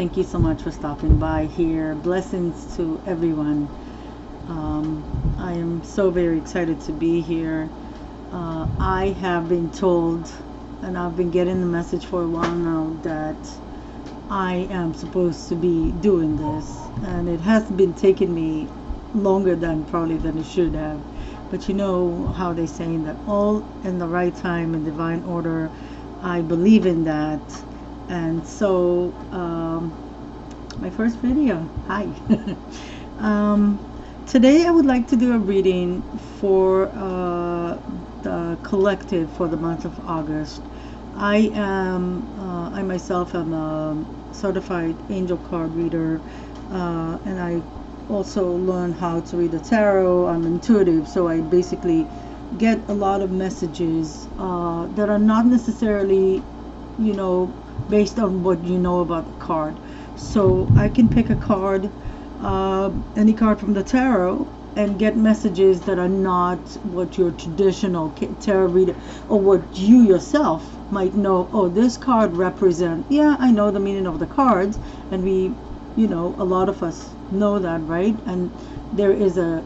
Thank you so much for stopping by here. Blessings to everyone. I am so very excited to be here. I have been told, and I've been getting the message for a while now, that I am supposed to be doing this, and it has been taking me longer than it should have. But you know how they saying that all in the right time in divine order. I believe in that. And so my first video, hi. Today I would like to do a reading for the collective for the month of August. I myself am a certified angel card reader, and I also learn how to read the tarot. I'm intuitive, so I basically get a lot of messages that are not necessarily, based on what you know about the card. So I can pick a card, any card from the tarot, and get messages that are not what your traditional tarot reader or what you yourself might know. Oh, this card represents, yeah, I know the meaning of the cards, and we, a lot of us know that, right? And there is a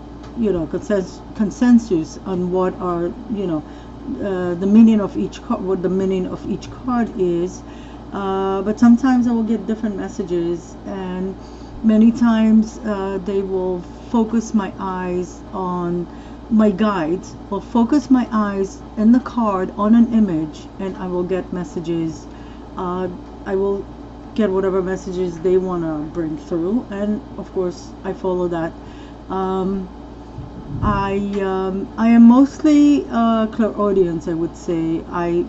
consensus on what are the meaning of each card, what the meaning of each card is, but sometimes I will get different messages, and many times they will focus my eyes on my guides, will focus my eyes in the card on an image, and I will get messages. I will get whatever messages they want to bring through, and of course I follow that. I am mostly clairaudience, I would say. I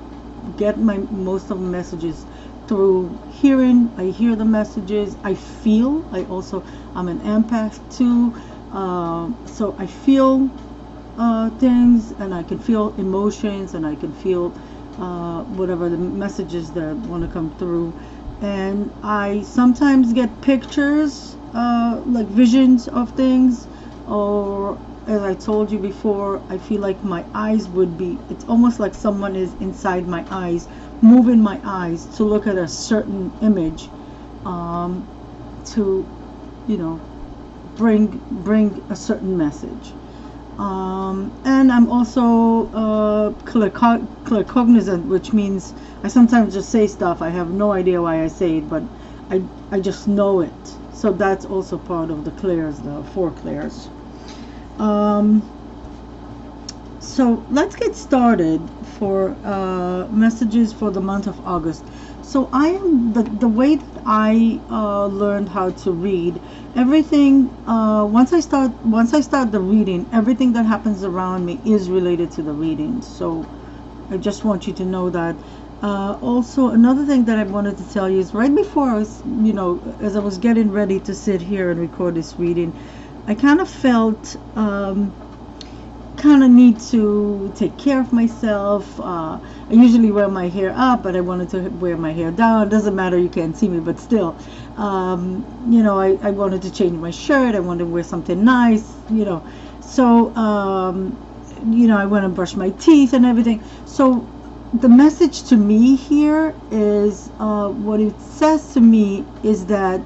get most of the messages through hearing. I hear the messages. I feel. I'm an empath too, so I feel things, and I can feel emotions, and I can feel whatever the messages that want to come through. And I sometimes get pictures, like visions of things, or as I told you before, I feel like my eyes would be, it's almost like someone is inside my eyes, moving my eyes to look at a certain image, to, bring a certain message. And I'm also claircognizant, which means I sometimes just say stuff. I have no idea why I say it, but I just know it. So that's also part of the clairs, the four clairs. So let's get started for messages for the month of August. So I am the way that I learned how to read everything. Once I start the reading, everything that happens around me is related to the reading. So I just want you to know that. Also, another thing that I wanted to tell you is right before I was, as I was getting ready to sit here and record this reading, I kind of felt need to take care of myself. I usually wear my hair up, but I wanted to wear my hair down. It doesn't matter, you can't see me, but still, I wanted to change my shirt. I wanted to wear something nice, so I went and brushed my teeth and everything. So the message to me here is, what it says to me is that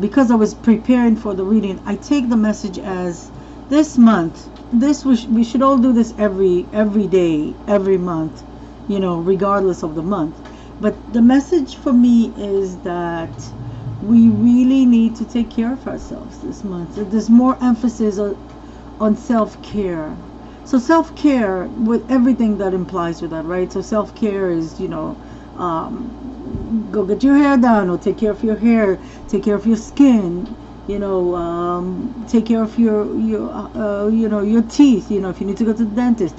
because I was preparing for the reading, I take the message as this month, we should all do this every day, every month, regardless of the month. But the message for me is that we really need to take care of ourselves this month. There's more emphasis on self-care. So self-care, with everything that implies with that, right? So self-care is, go get your hair done, or take care of your hair, take care of your skin, take care of your teeth, if you need to go to the dentist,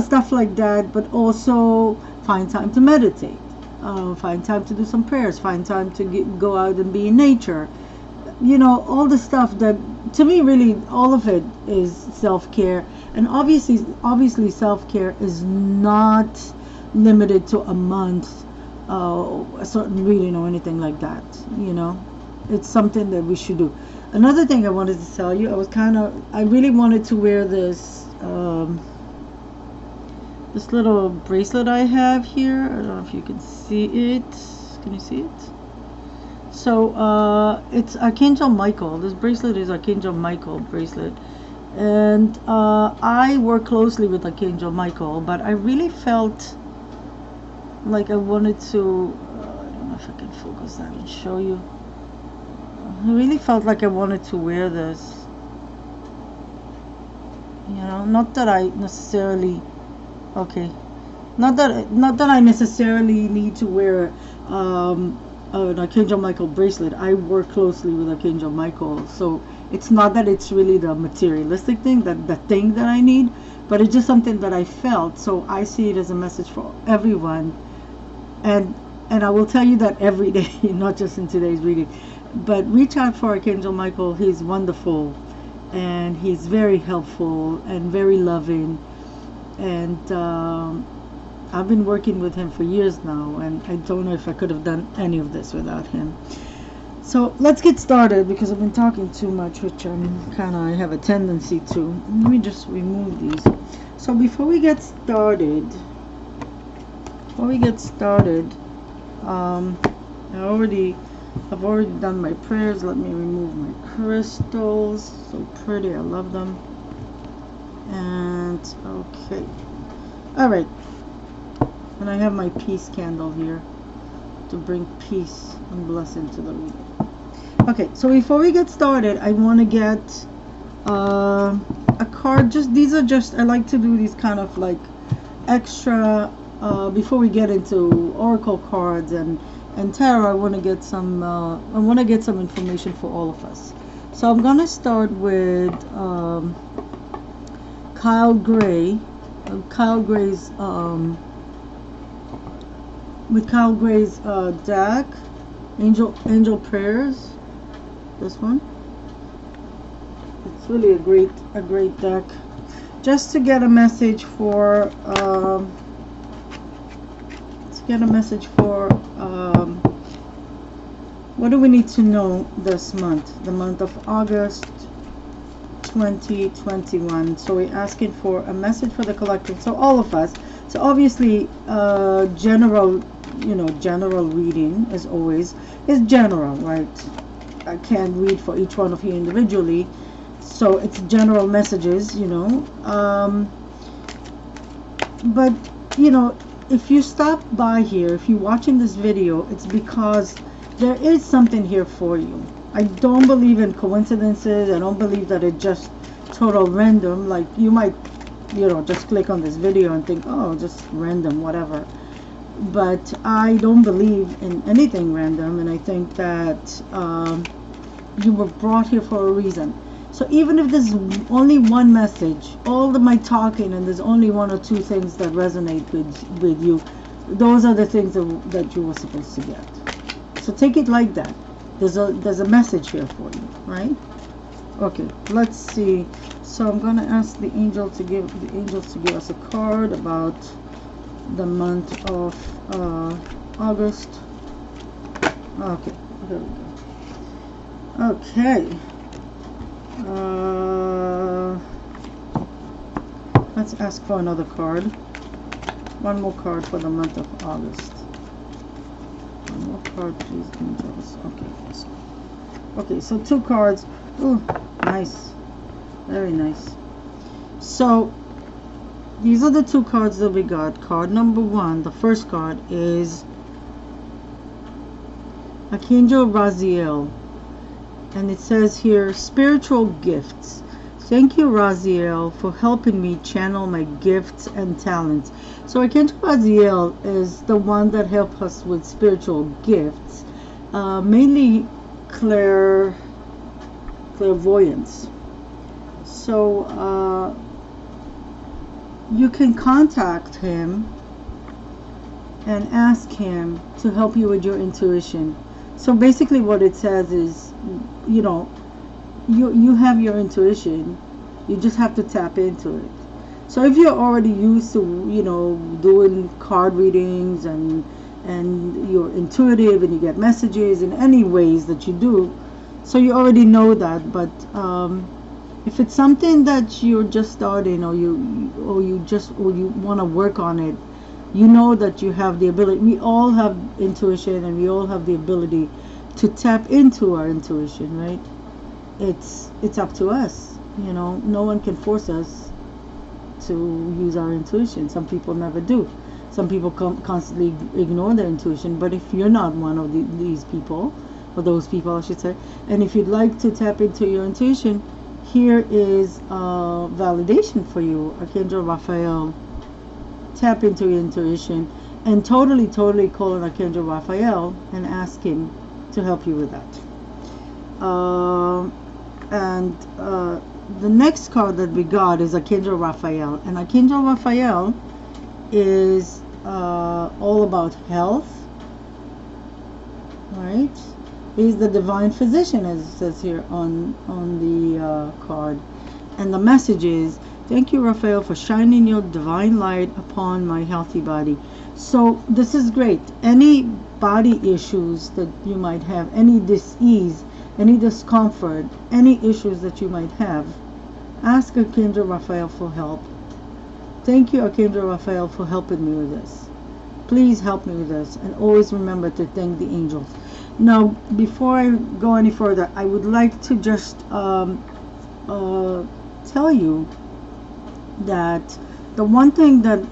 stuff like that. But also find time to meditate, find time to do some prayers, find time to go out and be in nature, all the stuff that, to me, really all of it is self-care. And obviously self-care is not limited to a month, a certain reading or anything like that. It's something that we should do. Another thing I wanted to tell you, I really wanted to wear this this little bracelet I have here. I don't know if you can see it. Can you see it? So it's Archangel Michael. This bracelet is Archangel Michael bracelet. And I work closely with Archangel Michael, but I really felt like I wanted to, I don't know if I can focus that and show you. I really felt like I wanted to wear this. You know, not that I necessarily, okay, not that I necessarily need to wear an Archangel Michael bracelet. I work closely with Archangel Michael, so it's not that it's really the materialistic thing, that the thing that I need, but it's just something that I felt. So I see it as a message for everyone, and I will tell you that every day, not just in today's reading. But reach out for Archangel Michael. He's wonderful, and he's very helpful and very loving, and I've been working with him for years now, and I don't know if I could have done any of this without him. So let's get started, because I've been talking too much, which I have a tendency to. Let me just remove these. So before we get started, I've already done my prayers. Let me remove my crystals. So pretty, I love them. And okay, all right. And I have my peace candle here to bring peace and blessing to the reading. Okay, so before we get started, I want to get a card. These are just, I like to do these kind of like extra before we get into oracle cards and tarot. I want to get some information for all of us. So I'm gonna start with Kyle Gray's deck, Angel Prayers. This one, it's really a great deck, just to get a message for what do we need to know this month, the month of August 2021. So we're asking for a message for the collective, so all of us. So obviously general reading, as always, is general, right? I can't read for each one of you individually, so it's general messages, but if you stop by here, if you're watching this video, it's because there is something here for you. I don't believe in coincidences. I don't believe that it's just total random. Like, you might just click on this video and think, oh, just random, whatever. But I don't believe in anything random, and I think that you were brought here for a reason. So even if there's only one message, all of my talking, and there's only one or two things that resonate with you, those are the things that you were supposed to get. So take it like that. There's a message here for you, right? Okay, let's see. So I'm gonna ask the angels to give us a card about the month of August. Okay, there we go. Okay. Let's ask for another card. One more card for the month of August. One more card, please, angels. Okay, so two cards. Ooh, nice. Very nice. So these are the two cards that we got. Card number one, the first card, is Archangel Raziel. And it says here, spiritual gifts. Thank you, Raziel, for helping me channel my gifts and talents. So Archangel Raziel is the one that helps us with spiritual gifts, mainly clairvoyance. So you can contact him and ask him to help you with your intuition. So basically what it says is, you have your intuition, you just have to tap into it. So if you're already used to doing card readings and you're intuitive and you get messages in any ways that you do, so you already know that. But if it's something that you're just starting, or you want to work on it, you know that you have the ability. We all have intuition, and we all have the ability to tap into our intuition, right? It's up to us. You know, no one can force us to use our intuition. Some people never do. Some people constantly ignore their intuition. But if you're not one of these people, or those people I should say, and if you'd like to tap into your intuition, here is validation for you. Archangel Raphael, tap into your intuition and totally call on Archangel Raphael and ask him to help you with that. The next card that we got is Archangel Raphael, and Archangel Raphael is all about health, right? He's the divine physician, as it says here on the card, and the message is, thank you, Raphael, for shining your divine light upon my healthy body. So this is great. Any body issues that you might have, any dis-ease, any discomfort, any issues that you might have, ask Archangel Raphael for help. Thank you, Archangel Raphael, for helping me with this. Please help me with this, and always remember to thank the angels. Now, before I go any further, I would like to just tell you that the one thing that,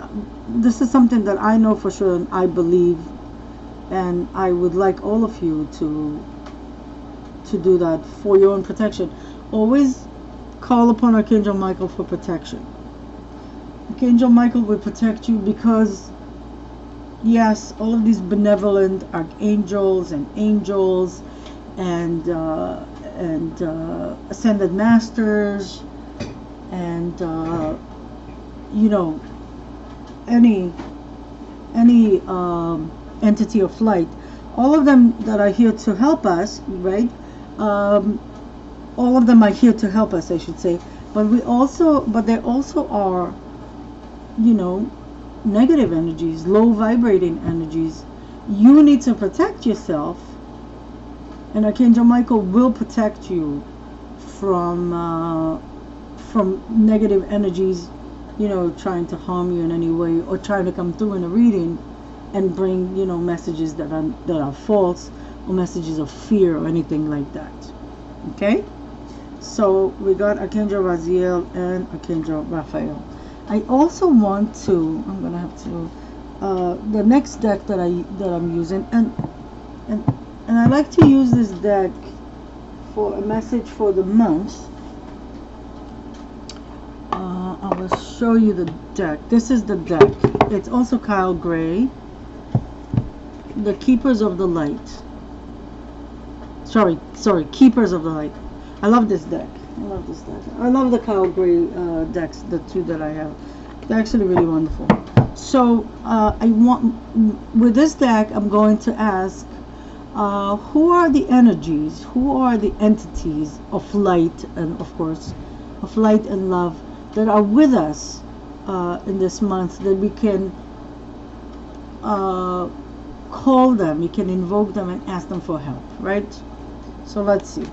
this is something that I know for sure and I believe, and I would like all of you to do that for your own protection. Always call upon Archangel Michael for protection. Archangel Michael will protect you because, yes, all of these benevolent archangels and angels and ascended masters and you know, any entity of light, all of them that are here to help us, right? All of them are here to help us, I should say. But they also are, you know, negative energies, low vibrating energies. You need to protect yourself, and Archangel Michael will protect you from negative energies, you know, trying to harm you in any way, or trying to come through in a reading and bring, you know, messages that are false, or messages of fear or anything like that. Okay, so we got Archangel Raziel and Archangel Raphael. I also want to, I'm gonna have to, the next deck that I'm using, and I like to use this deck for a message for the month. I will show you the deck. This is the deck. It's also Kyle Gray, the Keepers of the Light. Sorry, Keepers of the Light. I love this deck. I love the Kyle Gray decks, the two that I have. They're actually really wonderful. So I want, with this deck, I'm going to ask, who are the energies, who are the entities of light, and of course, of light and love that are with us in this month, that we can call them, you can invoke them and ask them for help, right? So let's see.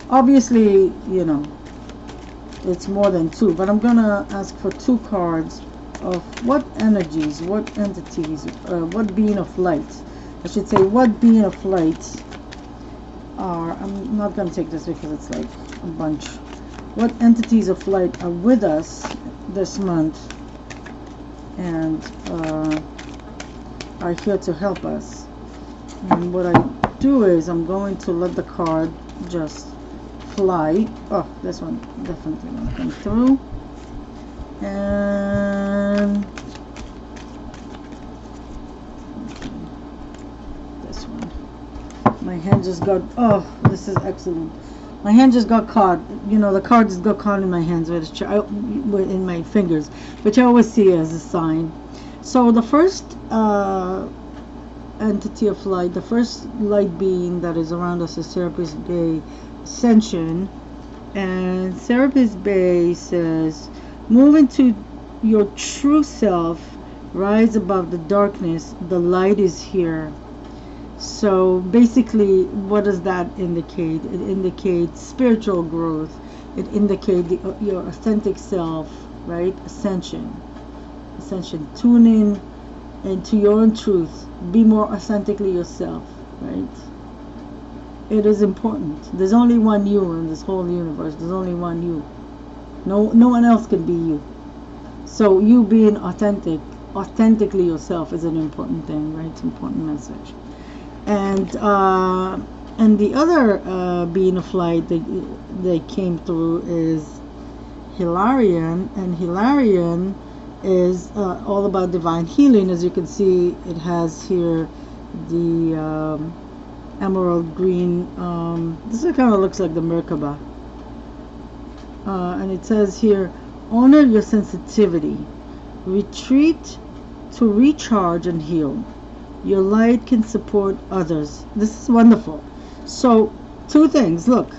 Obviously, you know, it's more than two, but I'm gonna ask for two cards of what energies, what entities, what being of light, I should say, what being of light are, I'm not gonna take this because it's like a bunch. What entities of light are with us this month and are here to help us? And what I do is I'm going to let the card just fly. Oh, this one definitely not come through. And this one. My hand just got, oh, this is excellent. My hand just got caught. You know, the card just got caught in my hands, in my fingers, which I always see as a sign. So the first entity of light, the first light being that is around us is Serapis Bay, Ascension. And Serapis Bay says, move into your true self, rise above the darkness, the light is here. So basically, what does that indicate? It indicates spiritual growth. It indicates your authentic self, right? Ascension. Tune in into your own truth. Be more authentically yourself, right? It is important. There's only one you in this whole universe. There's only one you. No one else can be you. So you being authentically yourself is an important thing, right? It's an important message. And the other being of light that came through is Hilarion, and Hilarion is all about divine healing. As you can see, it has here the emerald green. This kind of looks like the Merkaba. And it says here, honor your sensitivity. Retreat to recharge and heal. Your light can support others. This is wonderful. So, two things. Look,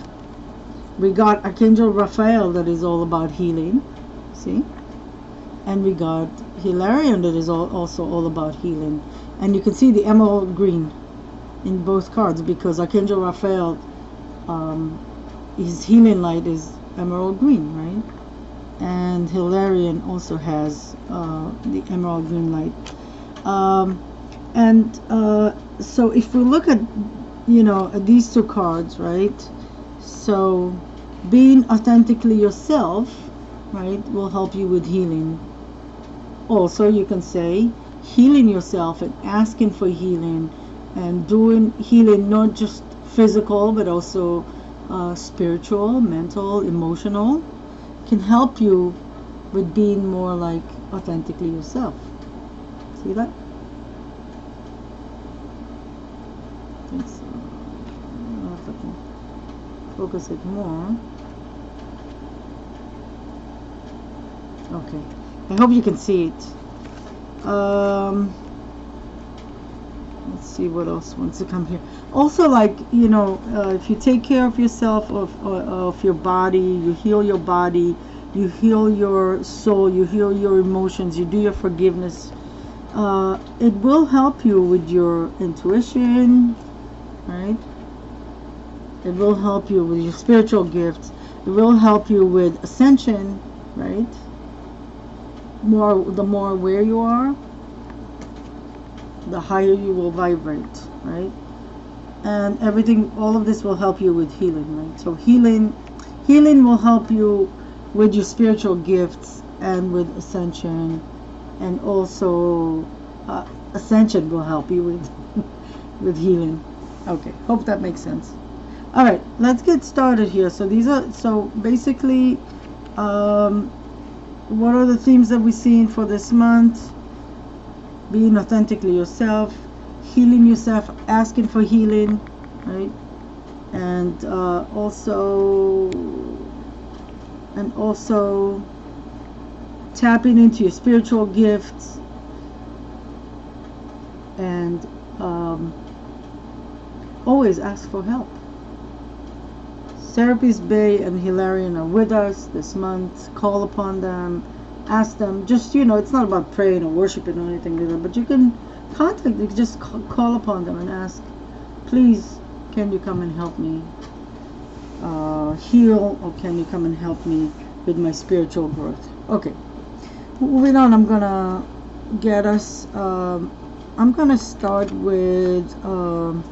we got Archangel Raphael that is all about healing. See? And we got Hilarion that is also all about healing. And you can see the emerald green in both cards because Archangel Raphael, his healing light is emerald green, right? And Hilarion also has the emerald green light. So if we look at, at these two cards, right? So being authentically yourself, right, will help you with healing. Also, you can say healing yourself and asking for healing and doing healing, not just physical, but also spiritual, mental, emotional, can help you with being more like authentically yourself. See that? I think so. I don't know if I can focus it more. Okay. I hope you can see it. Let's see what else wants to come here. Also, like, if you take care of yourself, of your body, you heal your body, you heal your soul, you heal your emotions, you do your forgiveness, it will help you with your intuition, right? It will help you with your spiritual gifts. It will help you with ascension, right? The more aware you are, the higher you will vibrate, right? And everything, all of this will help you with healing, right? So healing will help you with your spiritual gifts and with ascension, and also ascension will help you with with healing. Okay, hope that makes sense. All right, let's get started here. So basically, what are the themes that we're seeing for this month? Being authentically yourself, healing yourself, asking for healing, right? And also tapping into your spiritual gifts, and always ask for help. Serapis Bay and Hilarion are with us this month. Call upon them, ask them. Just, it's not about praying or worshiping or anything like that, but you can contact them, just call upon them and ask, please, can you come and help me heal, or can you come and help me with my spiritual growth? Okay, moving on, I'm gonna get us, I'm gonna start with, for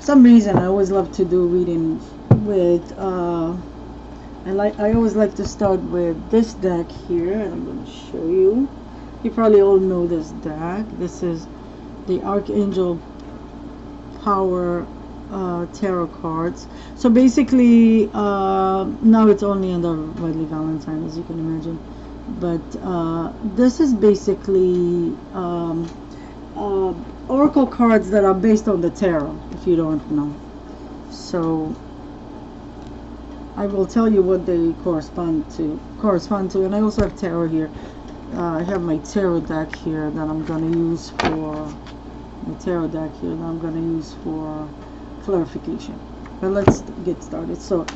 some reason I always love to do readings with, I always like to start with this deck here, and I'm going to show you. You probably all know this deck. This is the Archangel Power Tarot cards. So basically, now it's only under Riley Valentine, as you can imagine. But this is basically oracle cards that are based on the tarot, if you don't know. So I will tell you what they correspond to, and I also have tarot here. I have my tarot deck here that I'm going to use for clarification. But let's get started. So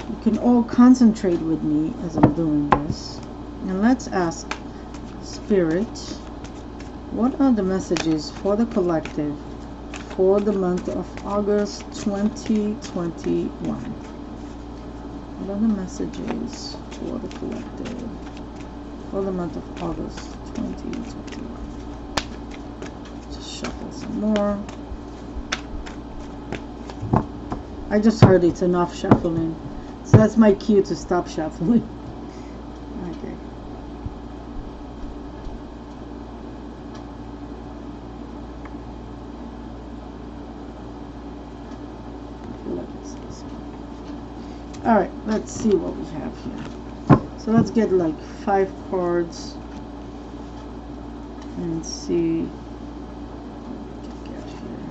you can all concentrate with me as I'm doing this, and let's ask Spirit, what are the messages for the collective for the month of August 2021? What are the messages for the collective for the month of August 2021? Just shuffle some more. I just heard it's enough shuffling. So that's my cue to stop shuffling. Okay. I feel like it's this one. Alright, let's see what we have here. So let's get like 5 cards and see what we can get here.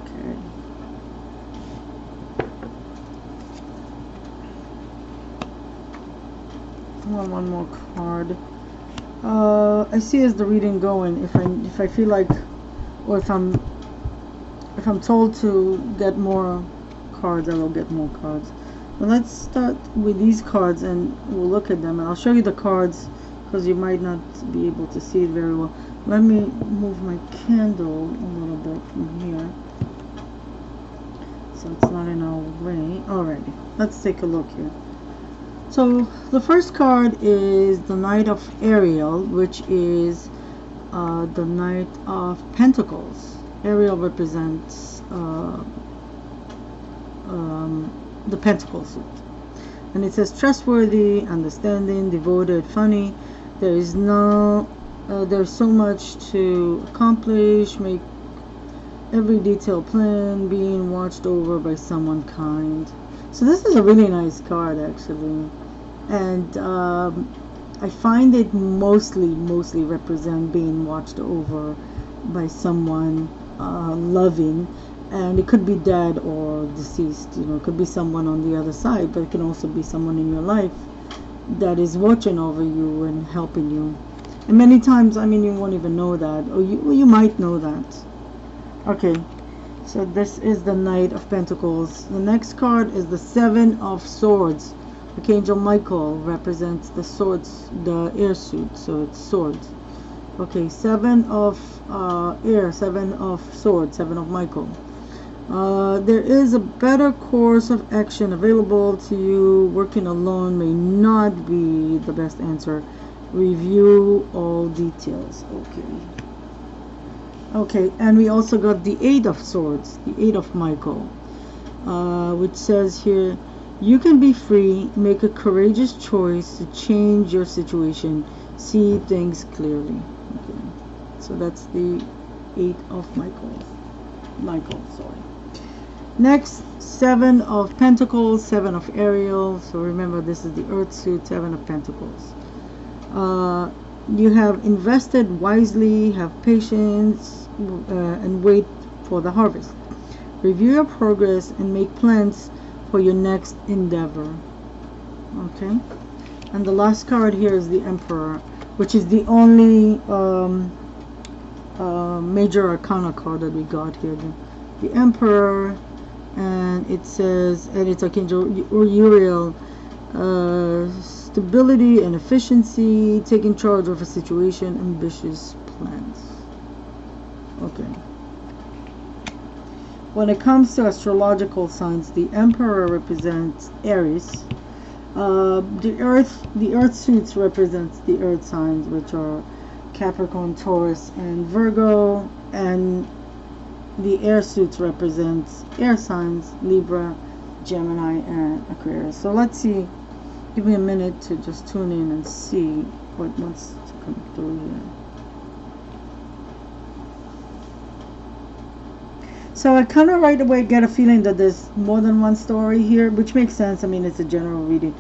Okay. One more card. I see as the reading going, if I feel like, or if I'm told to get more cards, I will get more cards. But let's start with these cards and we'll look at them, and I'll show you the cards because you might not be able to see it very well. Let me move my candle a little bit from here so it's not in our way. Alrighty, let's take a look here. So the first card is the Knight of Ariel, which is the Knight of Pentacles. Ariel represents the Pentacle suit, and it says trustworthy, understanding, devoted, funny. There's so much to accomplish, make every detail plan, being watched over by someone kind. So this is a really nice card actually, and I find it mostly represent being watched over by someone loving, and it could be dead or deceased. You know, it could be someone on the other side, but it can also be someone in your life that is watching over you and helping you. And many times, I mean, you won't even know that, or you might know that. Okay, so this is the Knight of Pentacles. The next card is the Seven of Swords. Archangel Michael represents the swords, the air suit, so it's swords. Okay, Seven of air, Seven of Swords, Seven of Michael. There is a better course of action available to you. Working alone may not be the best answer. Review all details. Okay, and we also got the Eight of Swords, the Eight of Michael, which says here, you can be free, make a courageous choice to change your situation, see things clearly. Okay, so that's the Eight of Michael, sorry. Next, Seven of Pentacles, Seven of Ariel. So remember, this is the Earth suit, Seven of Pentacles. You have invested wisely, have patience, and wait for the harvest. Review your progress and make plans for your next endeavor. Okay, and the last card here is the Emperor, which is the only major arcana card that we got here. The Emperor, and it says, and it's Archangel Uriel. Stability and efficiency, taking charge of a situation, ambitious plans. Okay. When it comes to astrological signs, the Emperor represents Aries. The Earth suits represents the Earth signs, which are Capricorn, Taurus, and Virgo, and the air suits represents air signs, Libra, Gemini, and Aquarius. So let's see. Give me a minute to just tune in and see what wants to come through here. So I kind of right away get a feeling that there's more than one story here, which makes sense. I mean, it's a general reading.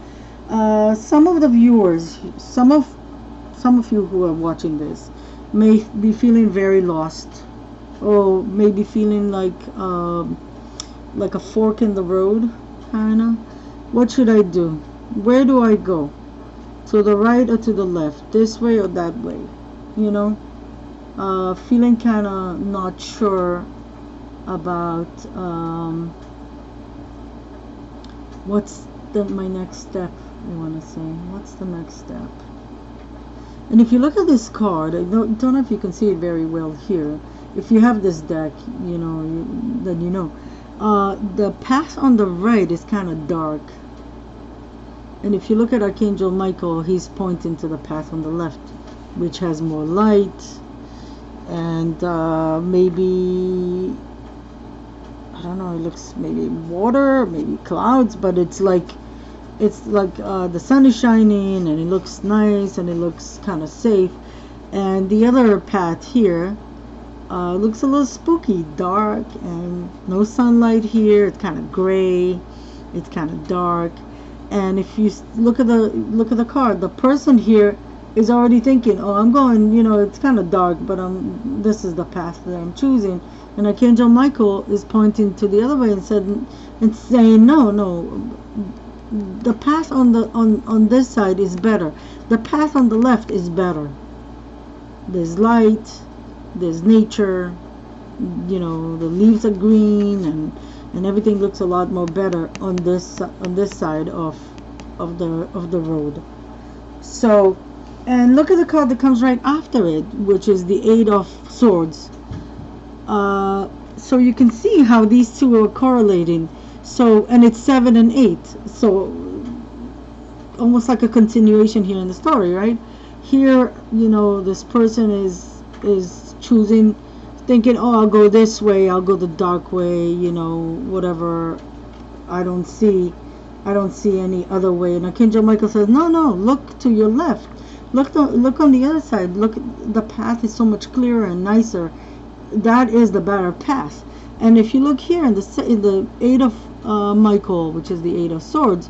Some of the viewers, some of you who are watching this, may be feeling very lost, or maybe feeling like a fork in the road, kinda. What should I do? Where do I go? To the right or to the left? This way or that way? You know, feeling kind of not sure about what's my next step. I want to say, what's the next step? And if you look at this card, I don't know if you can see it very well here. If you have this deck, you know, then you know. The path on the right is kind of dark. And if you look at Archangel Michael, he's pointing to the path on the left, which has more light, and maybe I don't know, it looks maybe water, maybe clouds, but it's like the sun is shining and it looks nice and it looks kind of safe. And the other path here looks a little spooky, dark, and no sunlight here. It's kind of gray, it's kind of dark. And if you look at the card, the person here is already thinking, oh, I'm going, it's kind of dark, but this is the path that I'm choosing. And Archangel Michael is pointing to the other way and saying, no, the path on this side is better. The path on the left is better. There's light, there's nature, the leaves are green, and everything looks a lot more better on this side of the road. So, and look at the card that comes right after it, which is the Eight of Swords. So you can see how these two are correlating. So, and it's 7 and 8. So almost like a continuation here in the story, right? Here, this person is choosing, thinking, oh, I'll go this way, I'll go the dark way, whatever. I don't see any other way. And Archangel Michael says, no, look to your left. Look on the other side. Look, the path is so much clearer and nicer. That is the better path. And if you look here in the Eight of Michael, which is the Eight of Swords,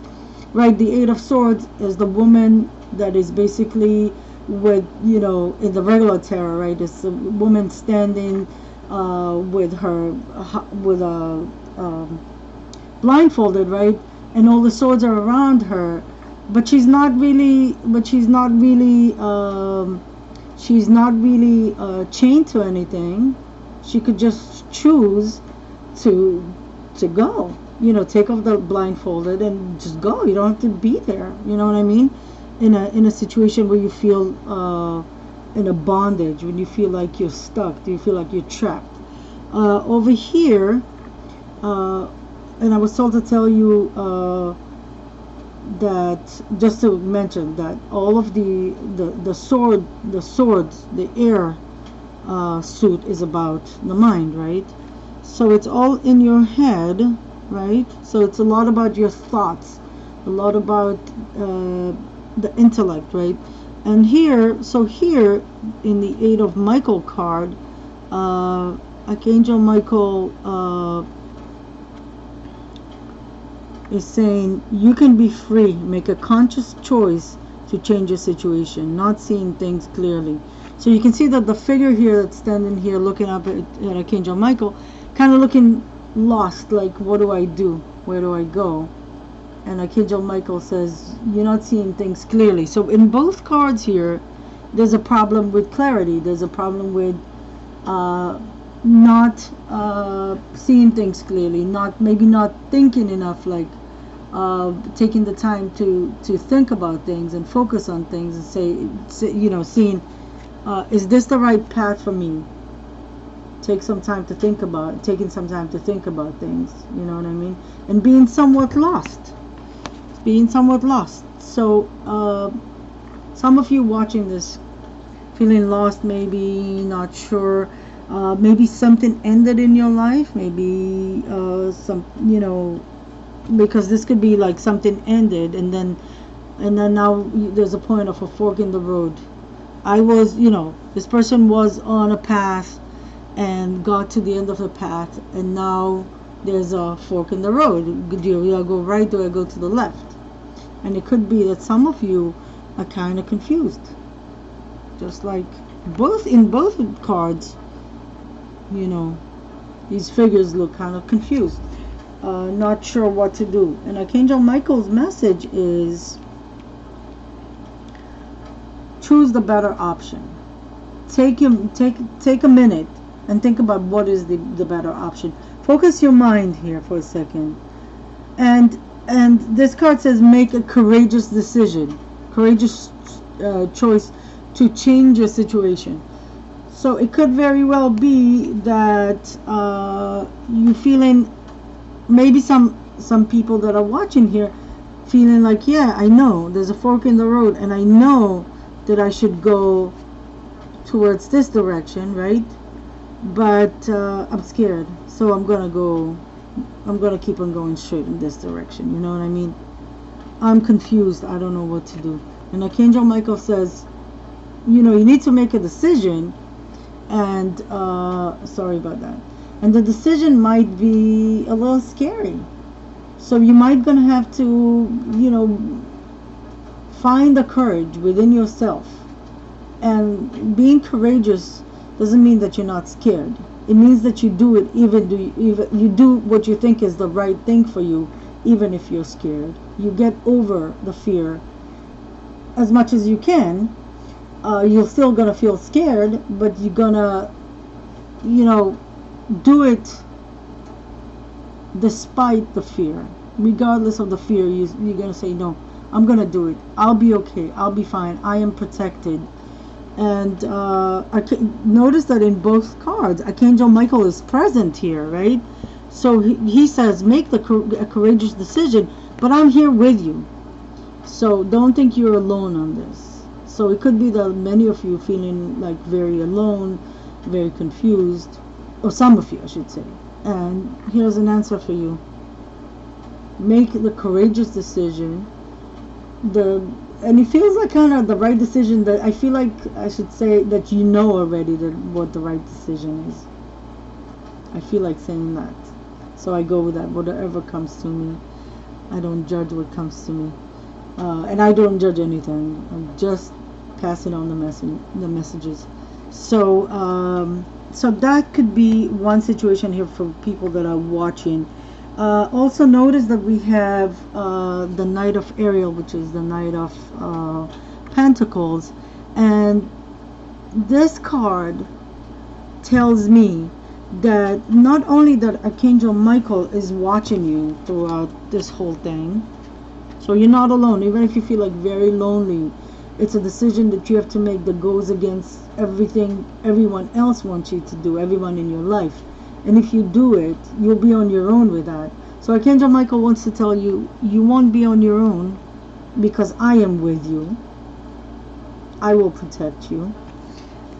right? The Eight of Swords is the woman that is basically with, in the regular tarot, right? It's a woman standing with blindfolded, right? And all the swords are around her, but she's not really chained to anything. She could just choose to go, take off the blindfolded and just go. You don't have to be there, you know what I mean? In a situation where you feel in a bondage, when you feel like you're stuck, do you feel like you're trapped? Over here, and I was told to tell you that, just to mention that all of the swords, the air suit is about the mind, right? So it's all in your head, right? So it's a lot about your thoughts, a lot about the intellect, right? And here in the Eight of Michael card, Archangel Michael is saying you can be free, make a conscious choice to change your situation, not seeing things clearly. So you can see that the figure here that's standing here looking up at Archangel Michael, kind of looking lost, like, what do I do? Where do I go? And Archangel Michael says, you're not seeing things clearly. So in both cards here, there's a problem with clarity. There's a problem with not seeing things clearly, maybe not thinking enough, like taking the time to think about things and focus on things and say seeing, is this the right path for me? Taking some time to think about things, you know what I mean? And being somewhat lost. So some of you watching this feeling lost, maybe not sure, maybe something ended in your life, maybe because this could be like something ended and then now there's a point of a fork in the road. This person was on a path and got to the end of the path, and now there's a fork in the road. Do I go right? Do I go to the left? And it could be that some of you are kind of confused, just like in both cards. These figures look kind of confused, not sure what to do. And Archangel Michael's message is, choose the better option. Take a minute and think about what is the better option. Focus your mind here for a second. And this card says, make a courageous decision, courageous choice to change your situation. So it could very well be that you feeling, maybe some people that are watching here feeling like, yeah, I know there's a fork in the road and I know that I should go towards this direction, right? But I'm scared, so I'm gonna go I'm going to keep on going straight in this direction. You know what I mean? I'm confused. I don't know what to do. And Archangel Michael says, you know, you need to make a decision. And, sorry about that. And the decision might be a little scary. So you might gonna have to, you know, find the courage within yourself. And being courageous doesn't mean that you're not scared. It means that you do it, even you do what you think is the right thing for you, even if you're scared. You get over the fear as much as you can. You're still gonna feel scared, but you're gonna, you know, do it despite the fear. Regardless of the fear, you're gonna say, no, I'm gonna do it. I'll be okay. I'll be fine. I am protected. And notice that in both cards, Archangel Michael is present here, right? So he says, make a courageous decision, but I'm here with you. So don't think you're alone on this. So it could be that many of you feeling like very alone, very confused, or some of you, I should say. And here's an answer for you. Make the courageous decision. And it feels like kind of the right decision, that I feel like I should say that you know already what the right decision is. I feel like saying that. So I go with that. Whatever comes to me. I don't judge what comes to me. And I don't judge anything. I'm just passing on the messages. So so that could be one situation here for people that are watching. Also notice that we have the Knight of Ariel, which is the Knight of Pentacles, and this card tells me that not only that Archangel Michael is watching you throughout this whole thing, so you're not alone. Even if you feel like very lonely, it's a decision that you have to make that goes against everything everyone else wants you to do, everyone in your life. And if you do it, you'll be on your own with that. So Archangel Michael wants to tell you, you won't be on your own, because I am with you. I will protect you.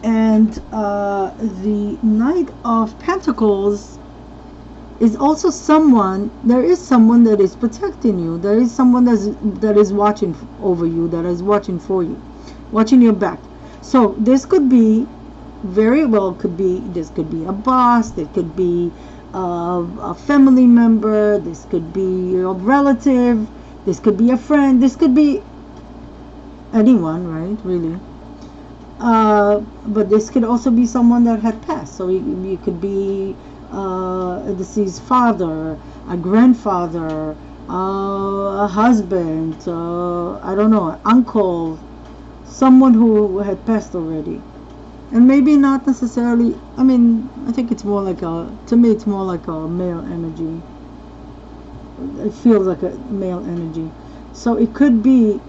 And the Knight of Pentacles is also someone, there is someone that is protecting you. There is someone that is watching over you, that is watching for you, watching your back. So this could be, very well could be, this could be a boss, it could be a family member, this could be a relative, this could be a friend, this could be anyone, right, really. But this could also be someone that had passed. So it could be a deceased father, a grandfather, a husband, I don't know, an uncle, someone who had passed already. And maybe not necessarily, I mean, I think it's more like to me it's more like a male energy. It feels like a male energy. So it could be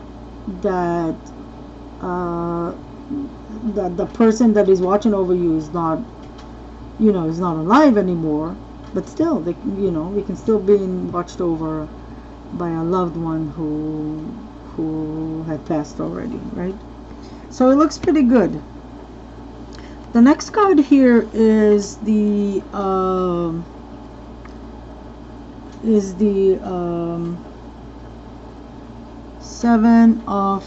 that that the person that is watching over you is not, you know, is not alive anymore, but still, they, you know, we can still be watched over by a loved one who had passed already, right? So it looks pretty good. The next card here is the Seven of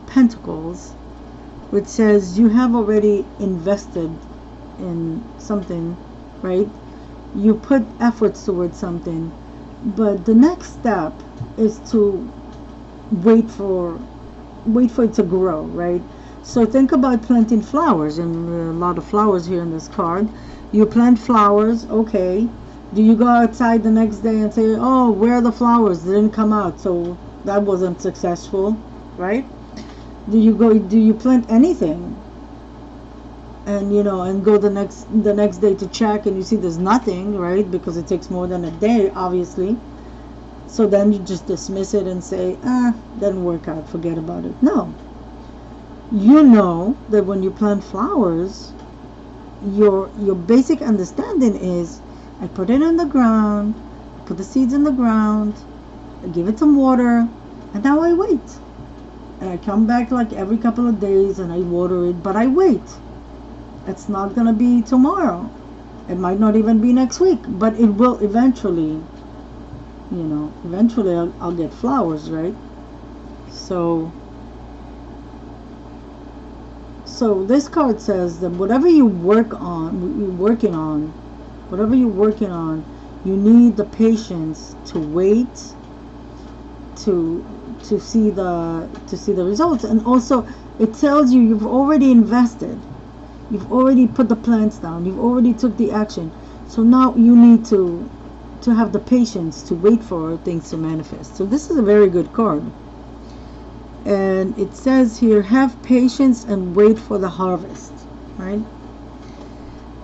Pentacles, which says you have already invested in something, right? You put efforts towards something, but the next step is to wait for it to grow, right? So think about planting flowers, and a lot of flowers here in this card. You plant flowers, okay. Do you go outside the next day and say, oh, where are the flowers? They didn't come out, so that wasn't successful, right? Do you plant anything and, you know, and go the next day to check and you see there's nothing, right? Because it takes more than a day, obviously. So then you just dismiss it and say, didn't work out, forget about it. No. You know that when you plant flowers, your basic understanding is, I put it in the ground, I put the seeds in the ground, I give it some water, and now I wait. And I come back like every couple of days and I water it, but I wait. It's not going to be tomorrow. It might not even be next week, but it will eventually, eventually I'll get flowers, right? So this card says that whatever you're working on, you need the patience to wait to see the results. And also it tells you you've already invested, you've already put the plans down, you've already took the action. So now you need to have the patience to wait for things to manifest. So this is a very good card. And it says here, have patience and wait for the harvest, right?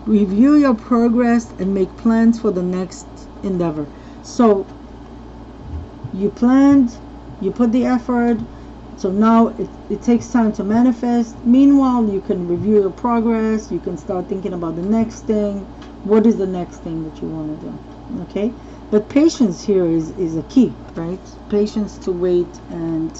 Review your progress and make plans for the next endeavor. So you planned, you put the effort, so now it takes time to manifest. Meanwhile, you can review your progress, you can start thinking about the next thing. What is the next thing that you want to do? Okay? But patience here is a key, right? Patience to wait and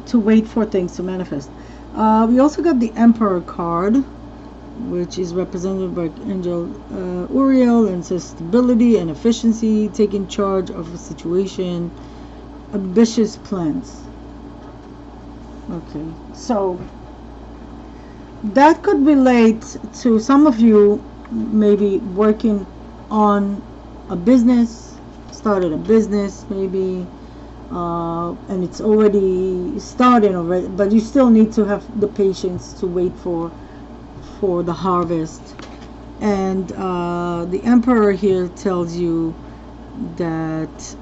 to wait for things to manifest. We also got the Emperor card, which is represented by Angel Uriel, and says stability and efficiency, taking charge of a situation, ambitious plans. Okay, so that could relate to some of you maybe working on a business, started a business maybe, and it's already started already, but you still need to have the patience to wait for the harvest. And the Emperor here tells you that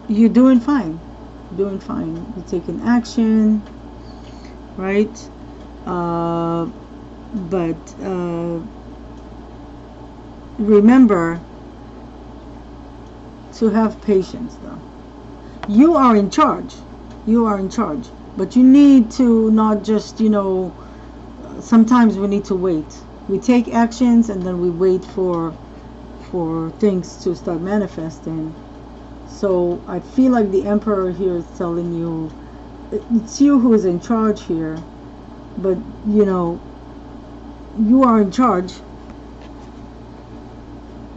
you're doing fine, you're taking action, right? But remember to have patience though. You are in charge, but you need to not just, sometimes we need to wait. We take actions and then we wait for things to start manifesting. So I feel like the Emperor here is telling you it's you who is in charge here, but you are in charge,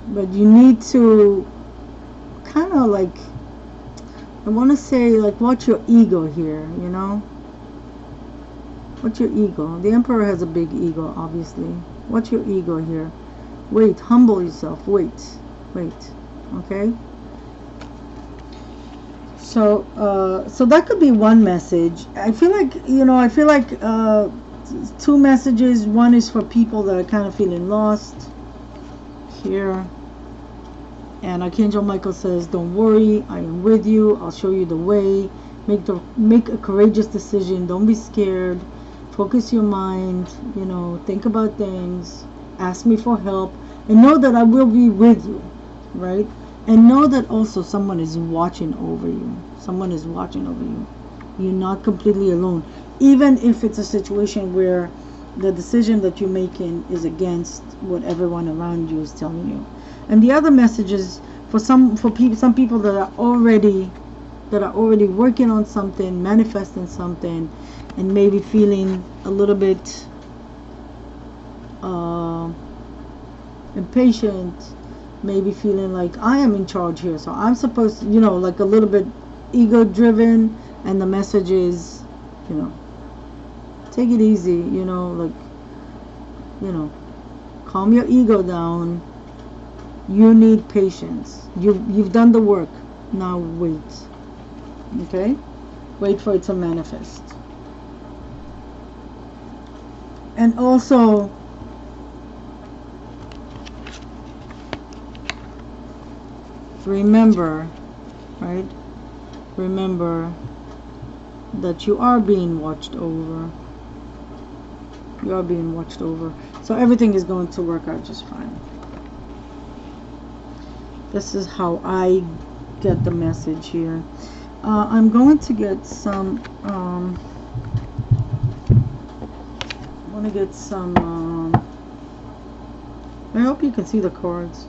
but you need to kind of like, I want to say, like, watch your ego here, watch your ego. The Emperor has a big ego, obviously. Watch your ego here. Wait, humble yourself. Wait, okay? So that could be one message. I feel like, two messages. One is for people that are kind of feeling lost here. And Archangel Michael says, don't worry, I am with you. I'll show you the way. Make a courageous decision. Don't be scared. Focus your mind, think about things. Ask me for help. And know that I will be with you, right? And know that also someone is watching over you. You're not completely alone. Even if it's a situation where the decision that you're making is against what everyone around you is telling you. And the other message is for some people that are already working on something, manifesting something, and maybe feeling a little bit impatient, maybe feeling like I am in charge here, so I'm supposed to, like a little bit ego driven. And the message is, take it easy, calm your ego down. You need patience. You've done the work. Now wait. Okay? Wait for it to manifest. And also, remember, right? Remember that you are being watched over. So everything is going to work out just fine. This is how I get the message here. I'm going to get some I hope you can see the cards.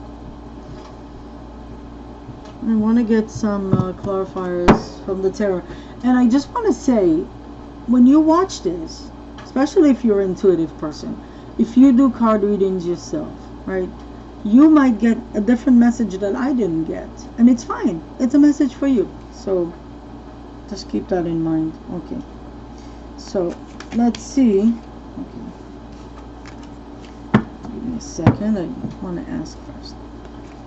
I want to get some clarifiers from the tarot. And I just want to say, when you watch this, especially if you're an intuitive person, if you do card readings yourself, right, you might get a different message that I didn't get, and it's fine. It's a message for you. So just keep that in mind. Okay, so let's see. Okay, give me a second. I want to ask first.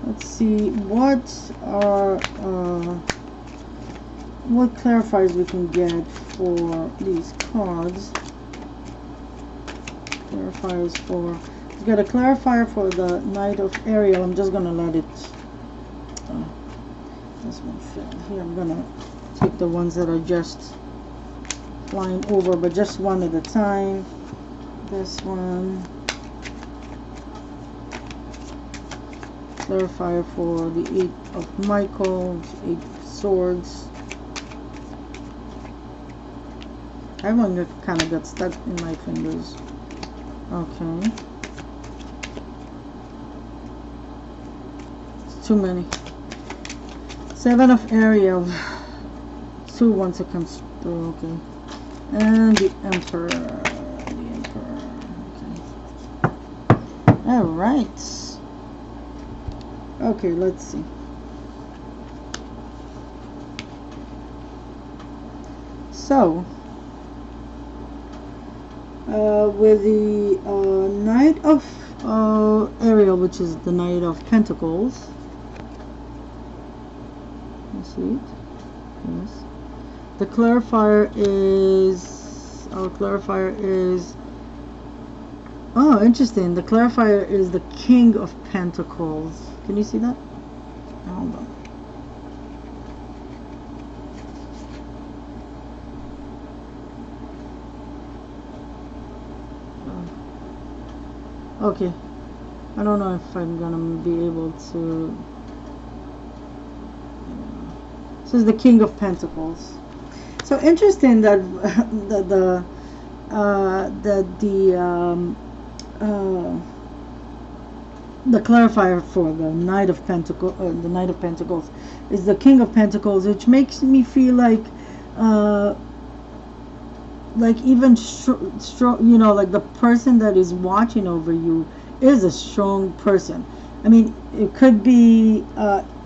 Let's see what clarifiers we can get for these cards. Clarifiers for, we've got a clarifier for the Knight of Ariel. I'm just gonna let it, this one fell here. I'm gonna take the ones that are just flying over, but just one at a time. This one. Clarifier for the 8 of Michael, 8 swords. I one that kind of got stuck in my fingers. Okay. It's too many. 7 of Ariel. 2 ones that comes through. Okay. And the Emperor. The Emperor. Okay. Alright. Okay, let's see. So, with the Knight of Ariel, which is the Knight of Pentacles. You see it? Yes. The clarifier is, our clarifier is, oh, interesting. The clarifier is the King of Pentacles. Can you see that? Hold on. Okay. I don't know if I'm gonna be able to. This is the King of Pentacles. So interesting that the clarifier for the Knight of Pentacles is the King of Pentacles, which makes me feel like even strong, you know, like the person that is watching over you is a strong person. I mean, it could be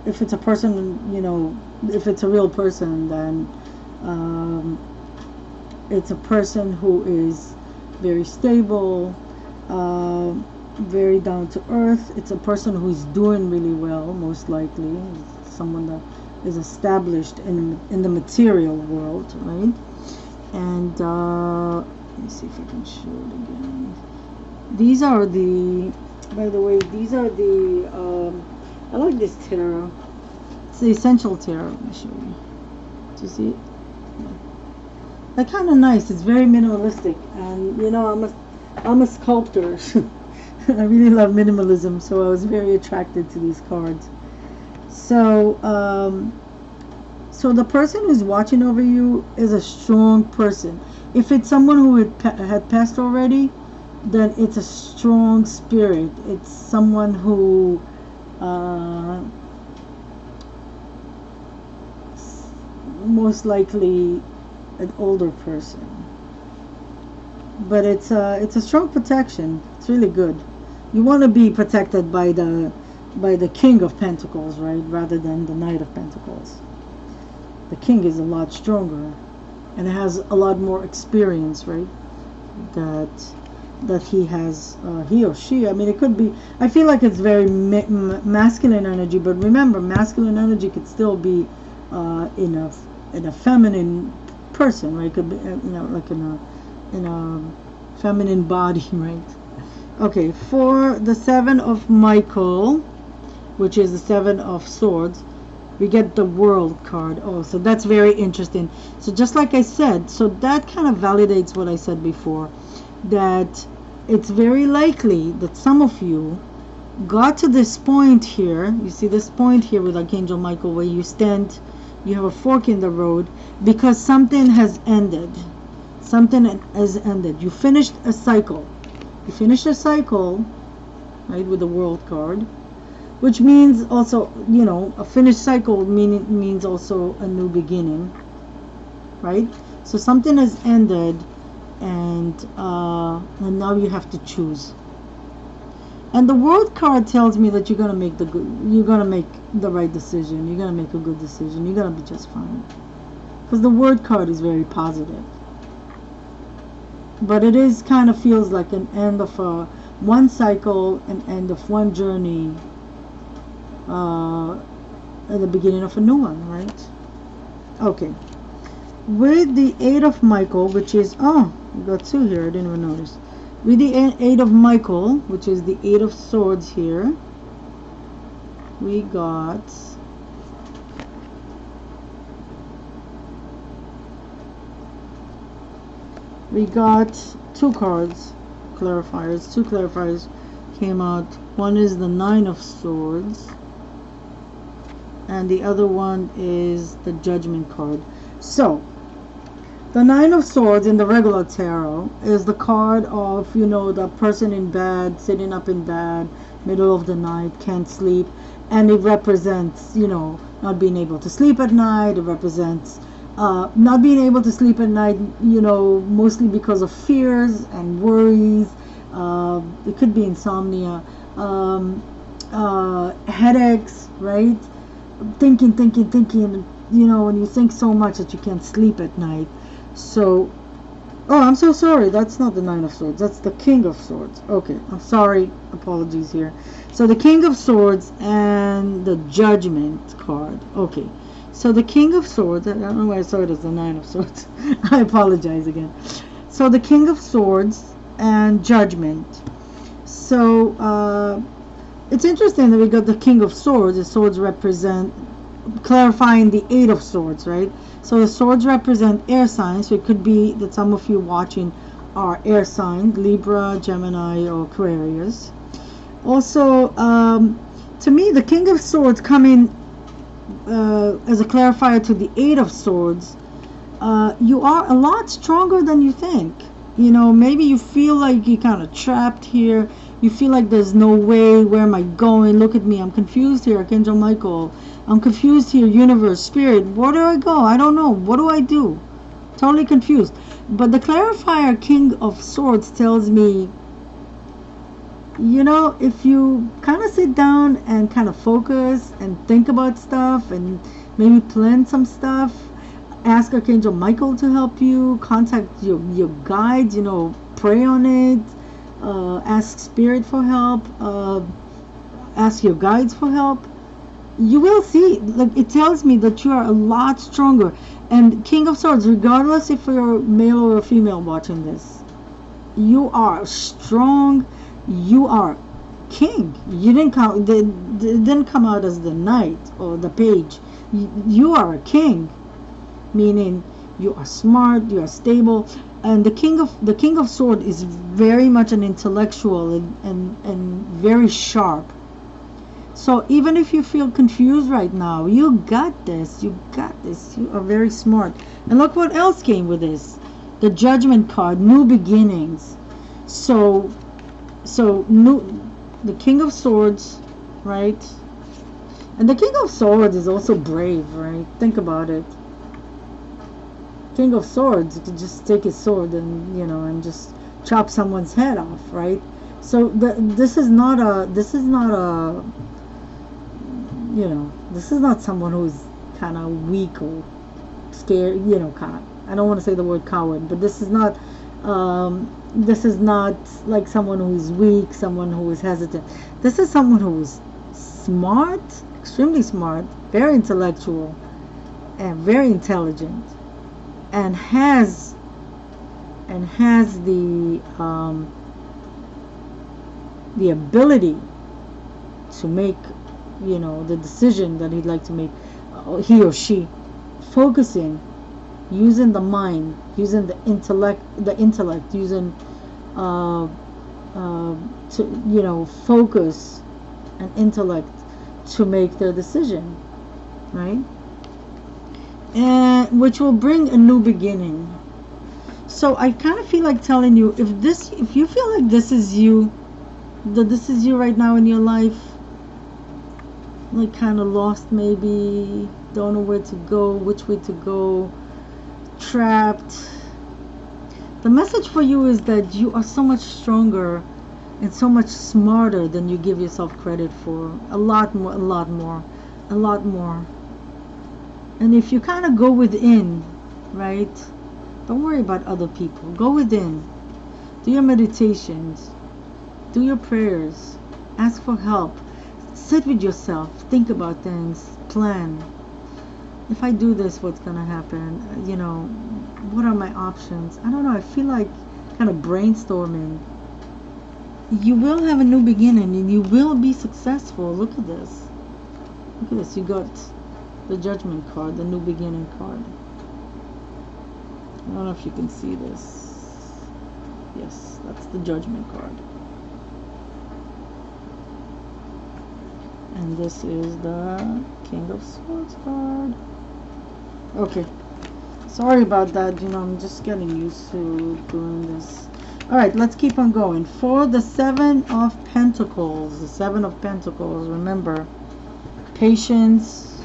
if it's a person, you know, if it's a real person, then it's a person who is very stable, very down to earth. It's a person who's doing really well, most likely. It's someone that is established in the material world, right? And let me see if I can show it again. These are the, by the way, these are the I like this tarot. It's the Essential Tarot. Let me show you. Do you see it? Yeah. They're kind of nice. It's very minimalistic, and you know, I'm a sculptor. I really love minimalism, so I was very attracted to these cards. So so the person who's watching over you is a strong person. If it's someone who had passed already, then it's a strong spirit. It's someone who most likely an older person. But it's a strong protection. It's really good. You want to be protected by the King of Pentacles, right, rather than the Knight of Pentacles. The King is a lot stronger and has a lot more experience, right? That he has, he or she. I mean, it could be. I feel like it's very masculine energy, but remember, masculine energy could still be in a feminine person, right? It could be, you know, like in a feminine body, right? Okay, for the 7 of Michael, which is the 7 of Swords, we get the World card. Oh, so that's very interesting. So just like I said, so that kind of validates what I said before, that it's very likely that some of you got to this point here. You see this point here with Archangel Michael, where you stand, you have a fork in the road, because something has ended. Something has ended. You finished a cycle. You finished a cycle, right, with the World card, which means also, you know, a finished cycle means also a new beginning, right? So something has ended, and now you have to choose. And the World card tells me that you're gonna make the right decision. You're gonna make a good decision. You're gonna be just fine. Because the Word card is very positive. But it is kind of feels like an end of one cycle, an end of one journey, at the beginning of a new one, right? Okay. With the Eight of Michael, which is, oh, we got two here, I didn't even notice. With the Eight of Michael, which is the Eight of Swords here, we got two cards, clarifiers. Two clarifiers came out. One is the Nine of Swords, and the other one is the Judgment card. So the Nine of Swords in the regular tarot is the card of, you know, the person in bed, sitting up in bed, middle of the night, can't sleep, and it represents, you know, not being able to sleep at night. It represents not being able to sleep at night, you know, mostly because of fears and worries. It could be insomnia, headaches, right? Thinking, you know, when you think so much that you can't sleep at night. So, oh, I'm so sorry. That's not the Nine of Swords. That's the King of Swords. Okay, I'm sorry. Apologies here. So the King of Swords and the Judgment card. Okay. So the King of Swords, I don't know why I saw it as the Nine of Swords. I apologize again. So the King of Swords and Judgment. So it's interesting that we got the King of Swords. The swords represent, clarifying the Eight of Swords, right? So the swords represent air signs. So it could be that some of you watching are air signs, Libra, Gemini, or Aquarius. Also, to me, the King of Swords coming as a clarifier to the Eight of Swords. You are a lot stronger than you think. You know, maybe you feel like you're kind of trapped here. You feel like there's no way. Where am I going? Look at me. I'm confused here, Archangel Michael. I'm confused here, universe, spirit. Where do I go? I don't know. What do I do? Totally confused. But the clarifier King of Swords tells me, you know, if you kind of sit down and kind of focus and think about stuff and maybe plan some stuff, ask Archangel Michael to help you, contact your guides, you know, pray on it, ask spirit for help, ask your guides for help, you will see, like, it tells me that you are a lot stronger. And King of Swords, regardless if you're male or female watching this, you are strong. You are king. You didn't come. It didn't come out as the knight or the page. You are a king, meaning you are smart. You are stable. And the King of Swords is very much an intellectual and very sharp. So even if you feel confused right now, you got this. You got this. You are very smart. And look what else came with this. The Judgment card, new beginnings. So the King of Swords, right? And the King of Swords is also brave, right? Think about it. King of Swords could just take his sword and, you know, and just chop someone's head off, right? So this is not someone who's kind of weak or scared, you know, kind of. I don't want to say the word coward, but this is not like someone who is weak, someone who is hesitant. This is someone who is smart, extremely smart, very intellectual, and very intelligent, and has the ability to make, you know, the decision that he'd like to make, he or she, focusing, using the mind, using the intellect, using to, you know, focus and intellect to make their decision, right? And which will bring a new beginning. So I kind of feel like telling you, if you feel like this is you right now in your life, like kind of lost, maybe don't know where to go, which way to go, trapped, The message for you is that you are so much stronger and so much smarter than you give yourself credit for. A lot more, a lot more, a lot more. And if you kind of go within, right? Don't worry about other people. Go within. Do your meditations. Do your prayers. Ask for help. Sit with yourself. Think about things. Plan. If I do this, what's going to happen? You know, what are my options? I don't know. I feel like kind of brainstorming. You will have a new beginning and you will be successful. Look at this. Look at this. You got the Judgment card, the new beginning card. I don't know if you can see this. Yes, that's the Judgment card. And this is the King of Swords card. Okay. Sorry about that. You know, I'm just getting used to doing this. Alright, let's keep on going. For the Seven of Pentacles. The Seven of Pentacles. Remember, patience.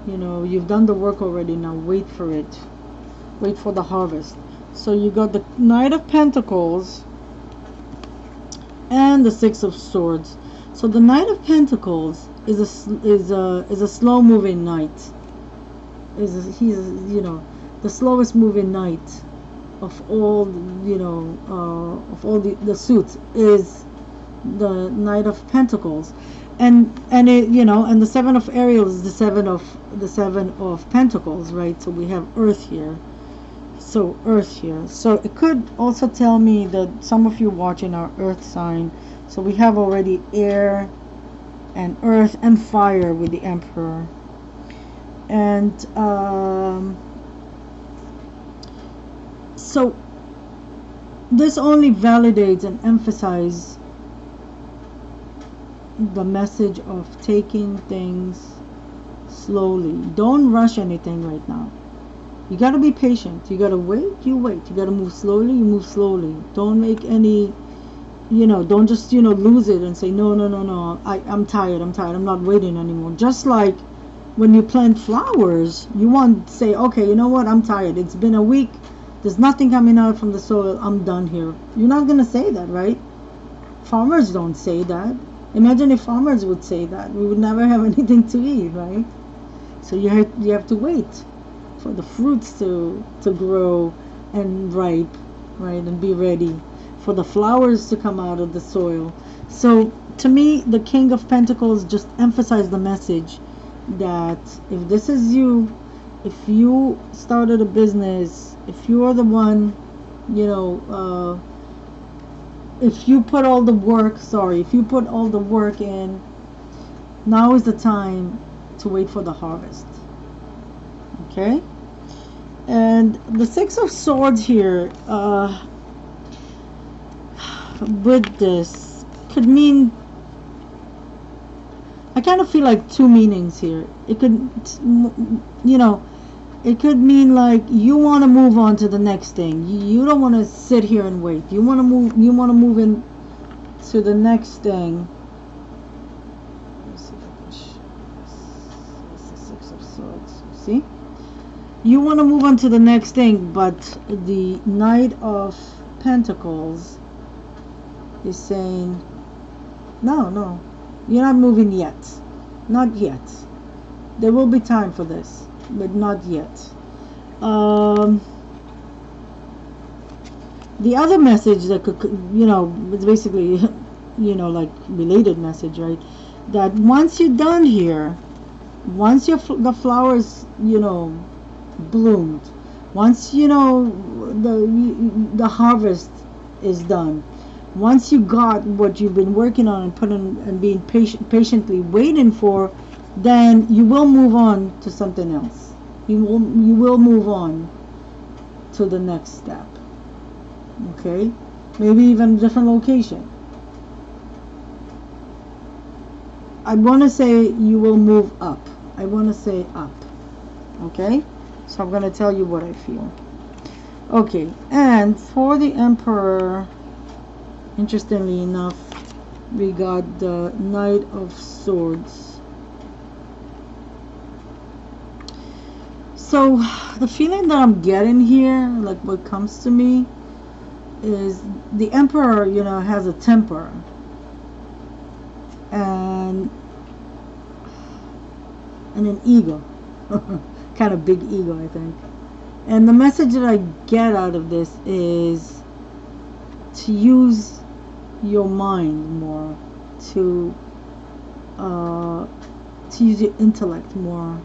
You know, you've done the work already. Now wait for it. Wait for the harvest. So you got the Knight of Pentacles and the Six of Swords. So the Knight of Pentacles is a slow moving knight. He's you know, the slowest moving knight of all, you know, of all the suits is the Knight of Pentacles. And it, you know, and the Seven of Ariel is the seven of Pentacles, right? So we have Earth here. So Earth here. So it could also tell me that some of you watching are Earth sign. So we have already air and earth and fire with the Emperor. And so this only validates and emphasizes the message of taking things slowly. Don't rush anything right now. You got to be patient. You got to wait. You wait. You got to move slowly. You move slowly. Don't make any, you know, don't just, you know, lose it and say, no, I'm tired. I'm not waiting anymore. Just like when you plant flowers, you want to say, okay, you know what? I'm tired. It's been a week. There's nothing coming out from the soil. I'm done here. You're not going to say that, right? Farmers don't say that. Imagine if farmers would say that. We would never have anything to eat, right? So you have to wait for the fruits to grow and ripe, right, and be ready, for the flowers to come out of the soil. So to me, the King of Pentacles just emphasized the message that if this is you, if you started a business, if you are the one, you know, if you put all the work in, now is the time to wait for the harvest. Okay? And the Six of Swords here, with this, could mean, I kind of feel like two meanings here. It could, you know, it could mean like you want to move on to the next thing. You don't want to sit here and wait. You want to move in to the next thing. Let's see if I can show this. It's the Six of Swords. See? You want to move on to the next thing, but the Knight of Pentacles is saying, no, you're not moving yet. Not yet. There will be time for this, but not yet. The other message that could, you know, it's basically, you know, like related message, right? That once you're done here, once the flowers, you know, bloomed, once, you know, the harvest is done, once you got what you've been working on and and being patiently waiting for, then you will move on to something else. You will move on to the next step. Okay? Maybe even a different location. I want to say you will move up. I want to say up. Okay? So I'm going to tell you what I feel. Okay, and for the Emperor, interestingly enough, we got the Knight of Swords. So the feeling that I'm getting here, like what comes to me, is the Emperor, you know, has a temper and an ego, kind of big ego, I think. And the message that I get out of this is to use your mind more, to use your intellect more,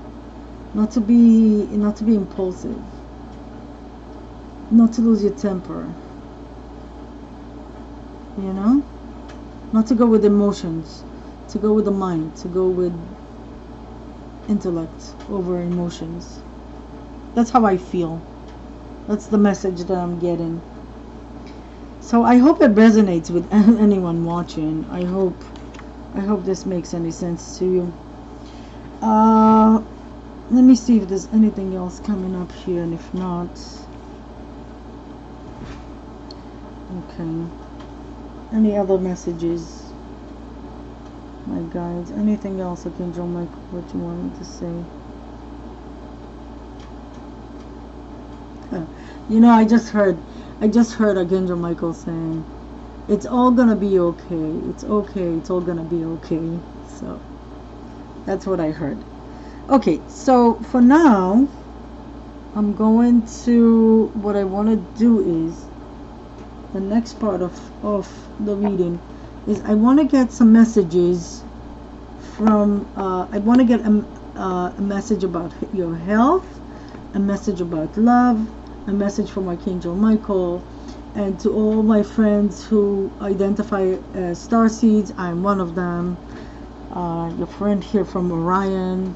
not to be impulsive, not to lose your temper, you know, not to go with emotions, to go with the mind, to go with intellect over emotions. That's how I feel. That's the message that I'm getting. So I hope it resonates with anyone watching. I hope this makes any sense to you. Let me see if there's anything else coming up here, and if not, okay. Any other messages, my guides? Anything else, Archangel Michael, what you want me to say? You know, I just heard Archangel Michael saying, it's all gonna be okay. It's okay. It's all gonna be okay. So that's what I heard. Okay, so for now, I'm going to, what I want to do is, the next part of the reading is I want to get some messages from, I want to get a message about your health, a message about love, a message from Archangel Michael, and to all my friends who identify as StarSeeds, I'm one of them. Your friend here from Orion.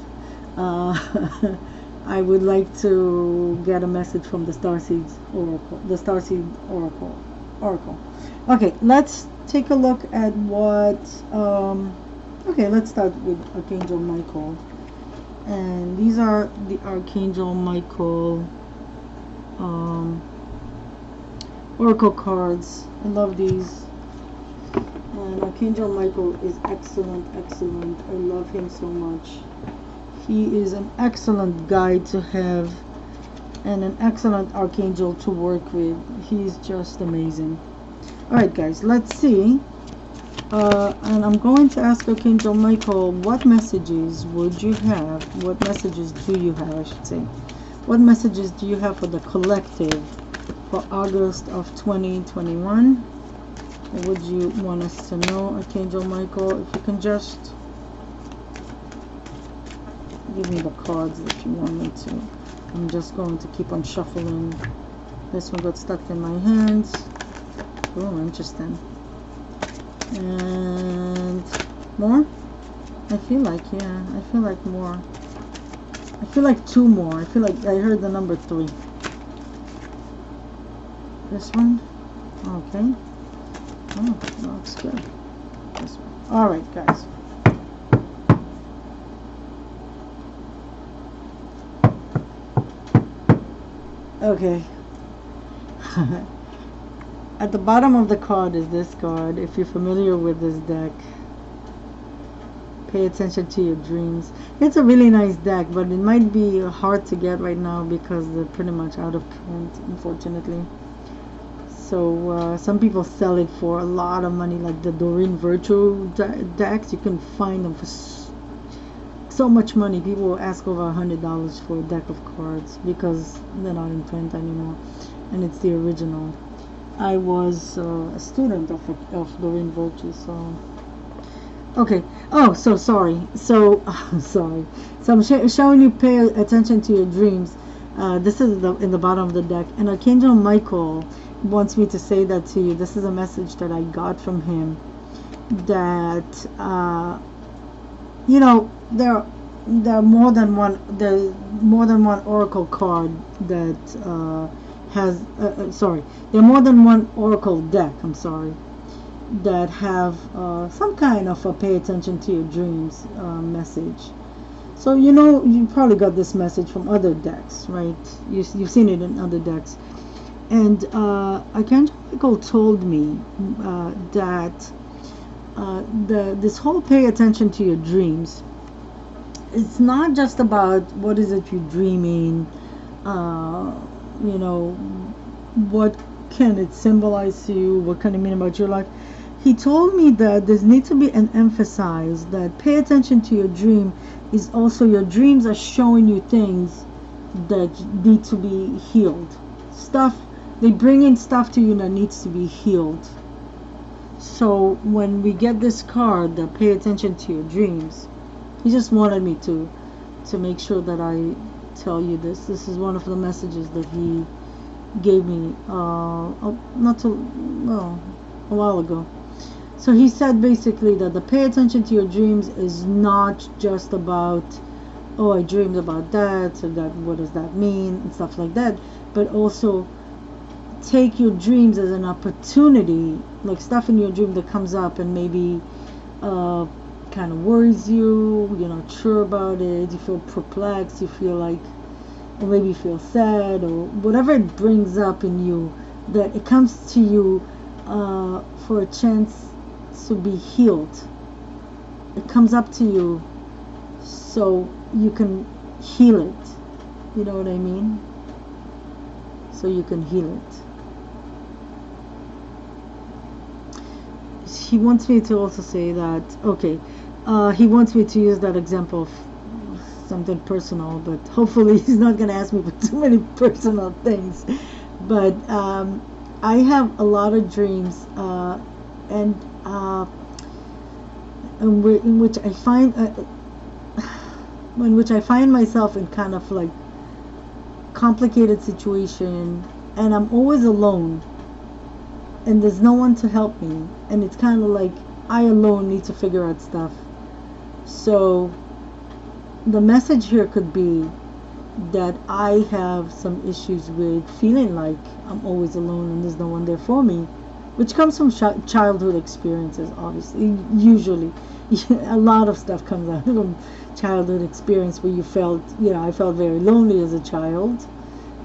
I would like to get a message from the StarSeeds Oracle, the Starseed Oracle. Okay, let's take a look at what. Okay, let's start with Archangel Michael, and these are the Archangel Michael Oracle cards. I love these. And Archangel Michael is excellent. I love him so much. He is an excellent guide to have and an excellent archangel to work with. He's just amazing. Alright guys, let's see. And I'm going to ask Archangel Michael, what messages would you have? What messages do you have, I should say. What messages do you have for the collective for August of 2021? What would you want us to know, Archangel Michael? If you can just give me the cards if you want me to. I'm just going to keep on shuffling. This one got stuck in my hands. Oh, interesting. And more? I feel like, yeah, I feel like more. I feel like two more. I feel like I heard the number 3. This one? Okay. Oh, looks good. This one. Alright, guys. Okay. At the bottom of the card is this card. If you're familiar with this deck, pay attention to your dreams. It's a really nice deck, but it might be hard to get right now because they're pretty much out of print, unfortunately. So some people sell it for a lot of money, like the Doreen Virtue decks. You can find them for so much money. People will ask over $100 for a deck of cards because they're not in print anymore, and it's the original. I was a student of Doreen Virtue, so okay. Oh, so sorry. So sorry. So I'm showing you pay attention to your dreams. This is in the bottom of the deck, and Archangel Michael wants me to say that to you. This is a message that I got from him, that you know, there are more than one oracle card that has sorry, there are more than one oracle deck, I'm sorry, that have some kind of a pay attention to your dreams message. So you know, you probably got this message from other decks, right? You've seen it in other decks. And Archangel Michael told me that this whole pay attention to your dreams it's not just about what is it you're dreaming, you know, what can it symbolize to you, what can it mean about your life. He told me that there needs to be an emphasis that pay attention to your dream is also your dreams are showing you things that need to be healed. Stuff, they bring in stuff to you that needs to be healed. So when we get this card that pay attention to your dreams, he just wanted me to make sure that I tell you this. This is one of the messages that he gave me not too well, a while ago. So he said basically that the pay attention to your dreams is not just about, oh, I dreamed about that, so that what does that mean and stuff like that, but also take your dreams as an opportunity, like stuff in your dream that comes up and maybe kind of worries you, you're not sure about it, you feel perplexed, you feel like, or maybe you feel sad, or whatever it brings up in you, that it comes to you for a chance to be healed. It comes up to you so you can heal it. You know what I mean? So you can heal it. He wants me to also say that, okay, he wants me to use that example of something personal, but hopefully he's not going to ask me for too many personal things. But I have a lot of dreams, and in which I find myself in kind of like complicated situation, and I'm always alone, and there's no one to help me, and it's kind of like I alone need to figure out stuff. So the message here could be that I have some issues with feeling like I'm always alone and there's no one there for me, which comes from childhood experiences, obviously. Usually a lot of stuff comes out from childhood experience where you felt, you know, I felt very lonely as a child.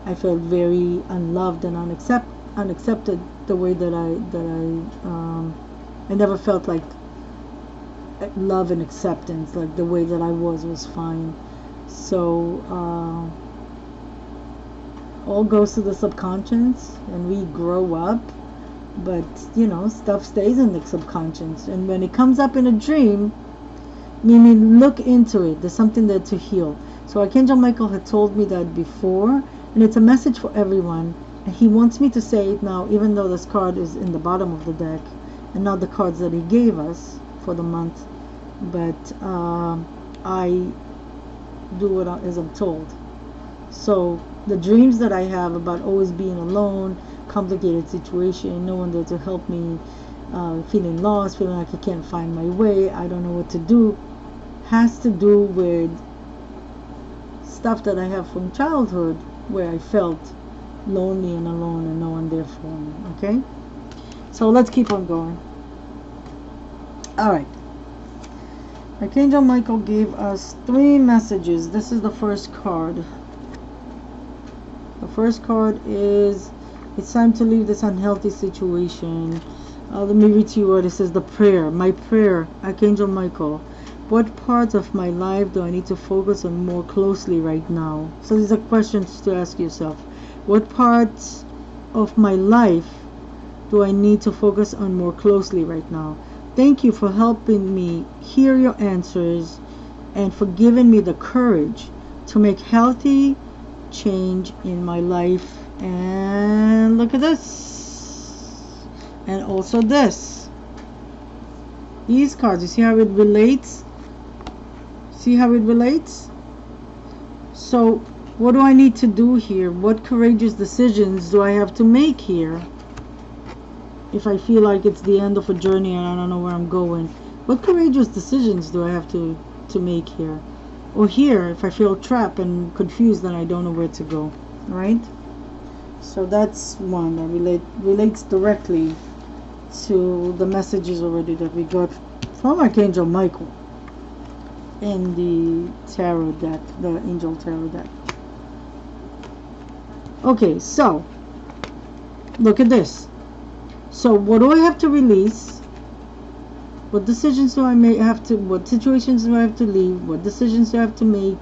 I felt very unloved and unaccepted the way that I never felt like love and acceptance, like the way that I was fine. So all goes to the subconscious, and we grow up, but you know, stuff stays in the subconscious, and when it comes up in a dream, meaning look into it, there's something there to heal. So Archangel Michael had told me that before, and it's a message for everyone, and he wants me to say it now, even though this card is in the bottom of the deck and not the cards that he gave us for the month, but I do what as I'm told. So the dreams that I have about always being alone, complicated situation, no one there to help me, feeling lost, feeling like I can't find my way, I don't know what to do, has to do with stuff that I have from childhood where I felt lonely and alone and no one there for me. Okay, so let's keep on going. Alright, Archangel Michael gave us 3 messages. This is the first card. The first card is, it's time to leave this unhealthy situation. Let me read to you what it says. The prayer. My prayer, Archangel Michael. What parts of my life do I need to focus on more closely right now? So these are questions to ask yourself. What parts of my life do I need to focus on more closely right now? Thank you for helping me hear your answers and for giving me the courage to make healthy change in my life. And look at this. And also this. These cards, you see how it relates? See how it relates? So what do I need to do here? What courageous decisions do I have to make here? If I feel like it's the end of a journey and I don't know where I'm going, what courageous decisions do I have to make here? Or here, if I feel trapped and confused and I don't know where to go. Right? So that's one that relates directly to the messages already that we got from Archangel Michael in the tarot deck, the Angel Tarot deck. Okay, so look at this. So what do I have to release? What decisions do I have to, what situations do I have to leave? What decisions do I have to make?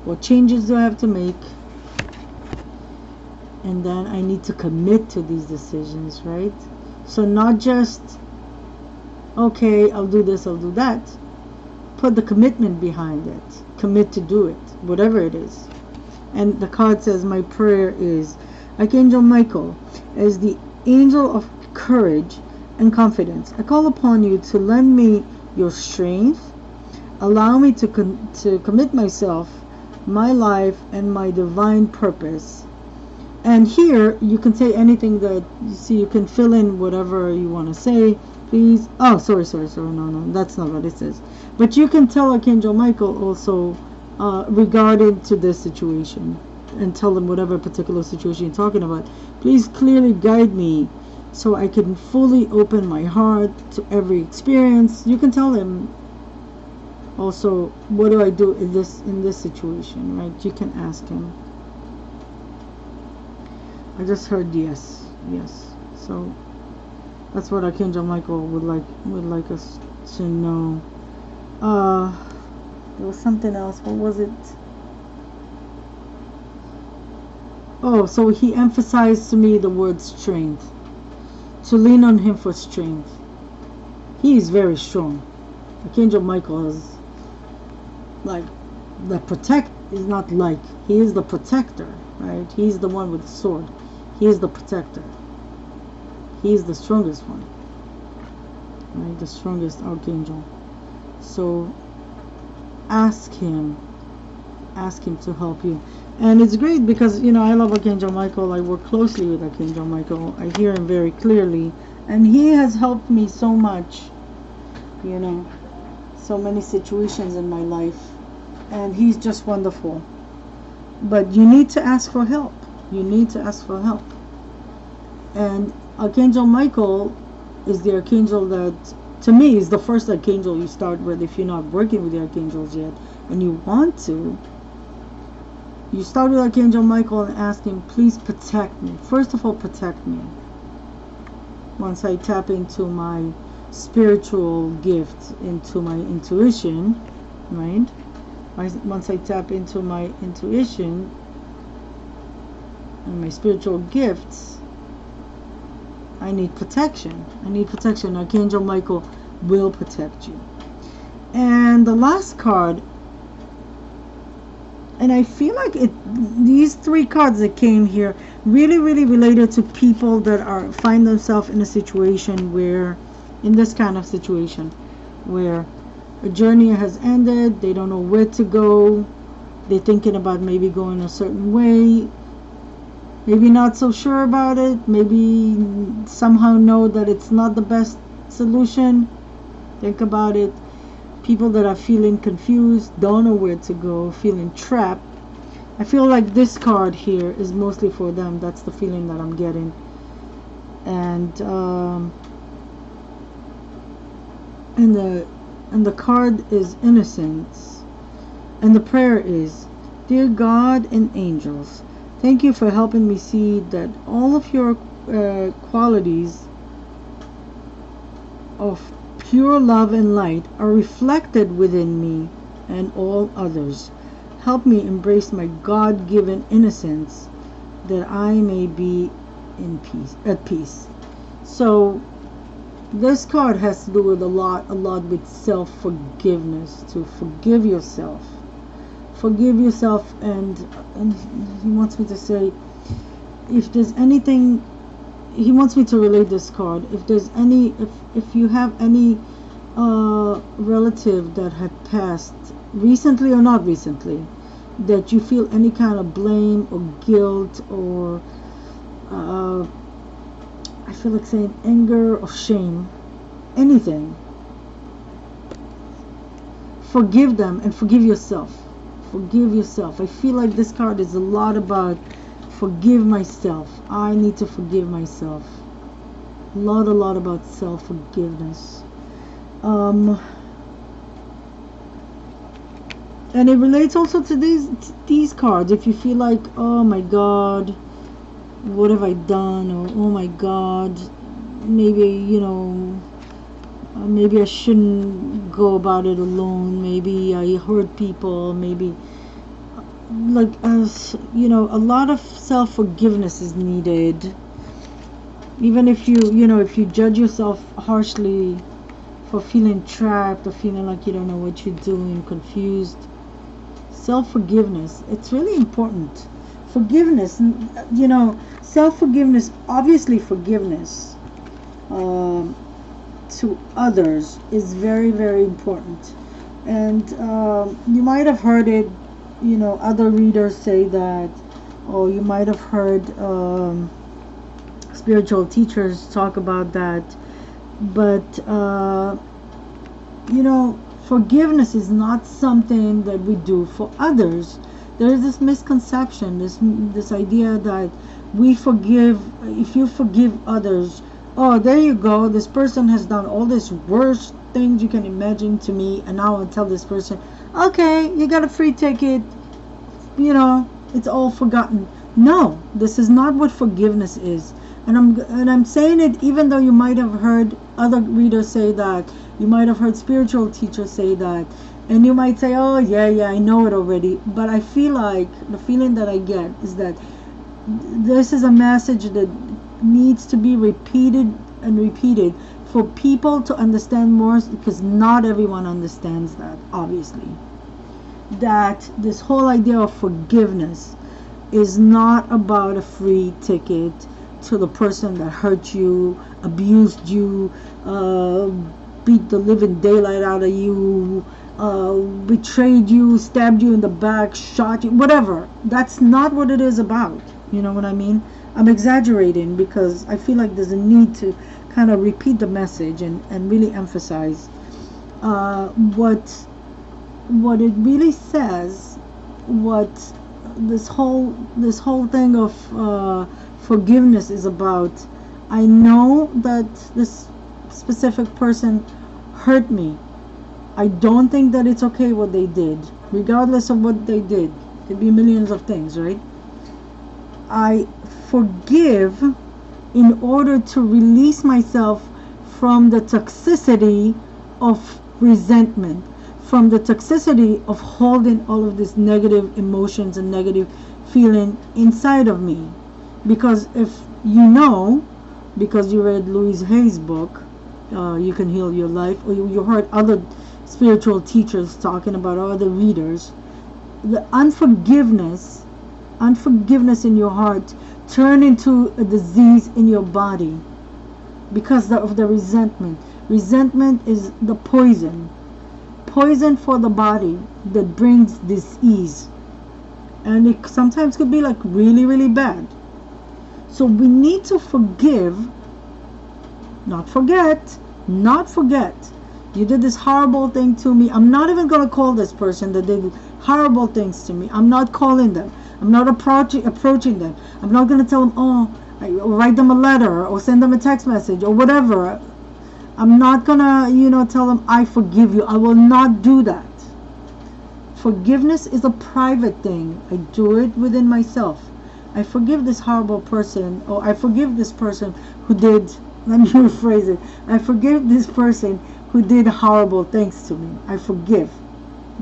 What changes do I have to make? And then I need to commit to these decisions, right? So not just, okay, I'll do this, I'll do that. Put the commitment behind it. Commit to do it, whatever it is. And the card says, my prayer is, Archangel Michael, as the angel of courage and confidence, I call upon you to lend me your strength. Allow me to commit myself, my life, and my divine purpose. And here you can say anything that you see. You can fill in whatever you want to say, please. Oh, sorry, no, that's not what it says. But you can tell Archangel Michael also regarding to this situation, and tell them whatever particular situation you're talking about. Please clearly guide me so I can fully open my heart to every experience. You can tell him also, what do I do in this situation, right? You can ask him. I just heard yes. So that's what Archangel Michael would like us to know. There was something else. What was it? Oh, so he emphasized to me the word strength. To lean on him for strength. He is very strong. Archangel Michael is like the is not like, he is the protector, right? He's the one with the sword. He is the protector. He is the strongest one, right? The strongest archangel. So ask him to help you. And it's great because, you know, I love Archangel Michael. I work closely with Archangel Michael. I hear him very clearly, and he has helped me so much, you know, so many situations in my life, and he's just wonderful. But you need to ask for help. You need to ask for help. And Archangel Michael is the archangel that, to me, is the first archangel you start with if you're not working with the archangels yet and you want to. You start with Archangel Michael and ask him, please protect me. First of all, protect me. Once I tap into my spiritual gift, into my intuition, right? Once I tap into my intuition and my spiritual gifts, I need protection. I need protection. Archangel Michael will protect you. And the last card, and I feel like these three cards that came here really related to people that find themselves in a situation where, in this kind of situation, where a journey has ended, they don't know where to go, they're thinking about maybe going a certain way, maybe not so sure about it, maybe somehow know that it's not the best solution. Think about it. People that are feeling confused, don't know where to go, feeling trapped. I feel like this card here is mostly for them. That's the feeling that I'm getting. And the card is innocence. And the prayer is, dear God and angels, thank you for helping me see that all of your qualities of pure love and light are reflected within me and all others. Help me embrace my God-given innocence that I may be at peace. So this card has to do with a lot with self-forgiveness, to forgive yourself. Forgive yourself, and he wants me to say, if there's anything, he wants me to relate this card. If there's any, if you have any relative that had passed recently or not recently, that you feel any kind of blame or guilt or I feel like saying anger or shame, anything, forgive them and forgive yourself. Forgive yourself. I feel like this card is a lot about forgive myself. I need to forgive myself. A lot about self-forgiveness. And it relates also to these cards. If you feel like, oh my God, what have I done? Or oh my God, maybe, you know, maybe I shouldn't go about it alone. Maybe I hurt people. Maybe, like, as you know, a lot of self-forgiveness is needed. Even if if you judge yourself harshly for feeling trapped or feeling like you don't know what you're doing, confused, self-forgiveness, it's really important. Forgiveness, self-forgiveness, obviously forgiveness to others is very, very important. And you might have heard it, other readers say that, or you might have heard spiritual teachers talk about that. But forgiveness is not something that we do for others. There is this misconception, this idea that we forgive. If you forgive others, oh, there you go, this person has done all this worst things you can imagine to me, and now I'll tell this person, okay, you got a free ticket, it's all forgotten. No, this is not what forgiveness is. And I'm saying it even though you might have heard other readers say that, you might have heard spiritual teachers say that, and you might say, oh yeah, I know it already. But I feel like the feeling that I get is that this is a message that needs to be repeated and repeated for people to understand more, because not everyone understands that, obviously. That this whole idea of forgiveness is not about a free ticket to the person that hurt you, abused you, beat the living daylight out of you, betrayed you, stabbed you in the back, shot you, whatever. That's not what it is about. You know what I mean? I'm exaggerating because I feel like there's a need to kind of repeat the message and really emphasize what it really says, what this whole thing of forgiveness is about. I know that this specific person hurt me. I don't think that it's okay what they did, regardless of what they did. It could be millions of things, right? I forgive in order to release myself from the toxicity of resentment, from the toxicity of holding all of these negative emotions and negative feeling inside of me. Because if because you read Louise Hay's book, You Can Heal Your Life, or you heard other spiritual teachers talking about, or other readers, the unforgiveness in your heart turn into a disease in your body because of the resentment. Resentment is the poison for the body that brings disease, and it sometimes could be like really, really bad. So we need to forgive, not forget. You did this horrible thing to me. I'm not even going to call this person that did horrible things to me. I'm not calling them. I'm not approaching them. I'm not going to tell them, write them a letter or send them a text message or whatever. I'm not going to, tell them, I forgive you. I will not do that. Forgiveness is a private thing. I do it within myself. I forgive this horrible person, or I forgive this person who did, let me rephrase it, I forgive this person who did horrible things to me. I forgive,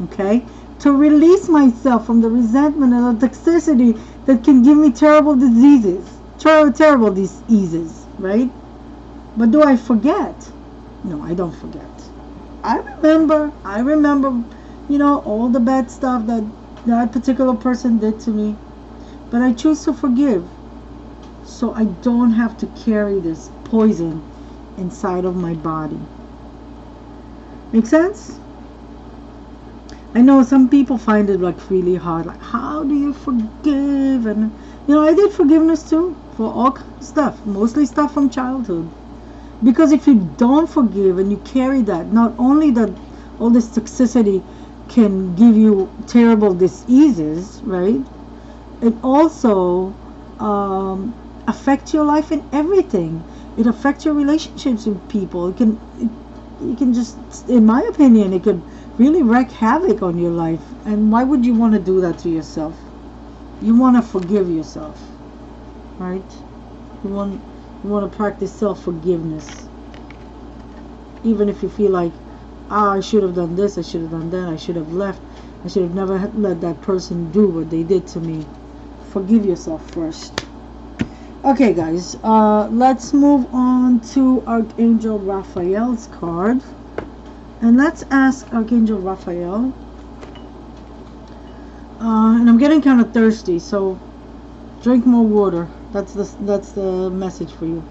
okay? To release myself from the resentment and the toxicity that can give me terrible diseases, terrible diseases, right? But do I forget? No, I don't forget. I remember, all the bad stuff that particular person did to me. But I choose to forgive, so I don't have to carry this poison inside of my body. Make sense? I know some people find it like really hard. Like, how do you forgive? And I did forgiveness too for all kinds of stuff, mostly stuff from childhood. Because if you don't forgive and you carry that, not only that all this toxicity can give you terrible diseases, right? It also affects your life in everything. It affects your relationships with people. It can just, in my opinion, it could really wreak havoc on your life. And why would you want to do that to yourself? You want to forgive yourself, right? You want to practice self-forgiveness. Even if you feel like, ah, I should have done this, I should have done that, I should have left, I should have never let that person do what they did to me. Forgive yourself first. Okay, guys, let's move on to Archangel Raphael's card. And let's ask Archangel Raphael. And I'm getting kind of thirsty, so drink more water. That's the message for you.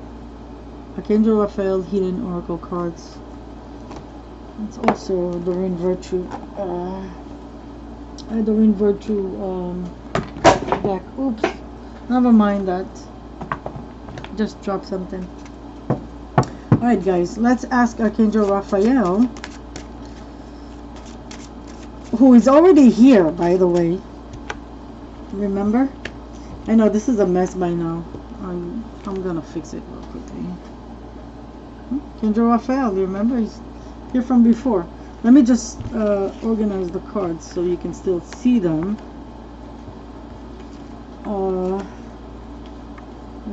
Archangel Raphael Healing Oracle cards. It's also Doreen Virtue. Doreen Virtue deck. Oops. Never mind that. Just dropped something. Alright, guys. Let's ask Archangel Raphael, who is already here, by the way. Remember? I know this is a mess by now. I'm gonna fix it real quickly. Archangel Raphael, you remember? He's here from before. Let me just organize the cards so you can still see them.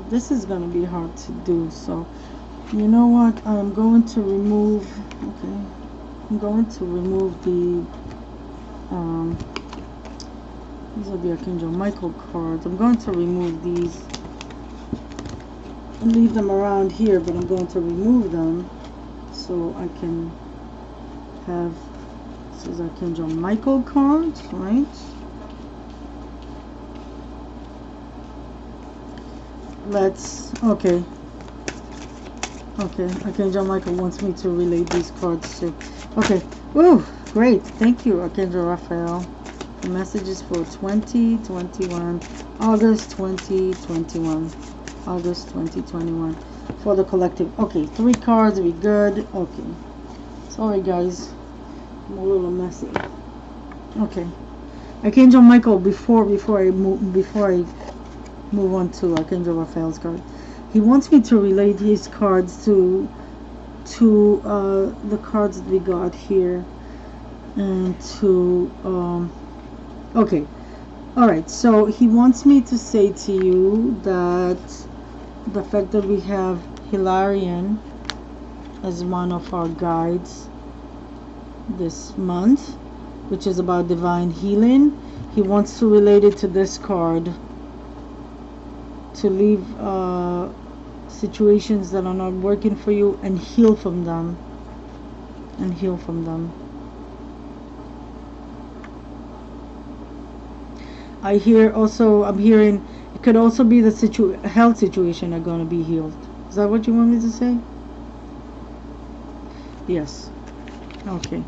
This is gonna be hard to do, so you know what? I'm going to remove. Okay, I'm going to remove the. These are the Archangel Michael cards. I'm going to remove these and leave them around here, but I'm going to remove them so I can have, this is Archangel Michael cards, right? Okay, Archangel Michael wants me to relate these cards too. Okay, woo, great, thank you, Archangel Raphael. The messages for 2021, August 2021, August 2021, for the collective. Okay, 3 cards, we good. Okay, sorry guys, I'm a little messy. Okay, Archangel Michael, before I move on to Archangel Raphael's card, he wants me to relate his cards to the cards that we got here, and to okay, alright, so he wants me to say to you that the fact that we have Hilarion as one of our guides this month, which is about divine healing, he wants to relate it to this card, to leave situations that are not working for you and heal from them, I hear also, I'm hearing it could also be the health situation are going to be healed. Is that what you want me to say? Yes. Okay.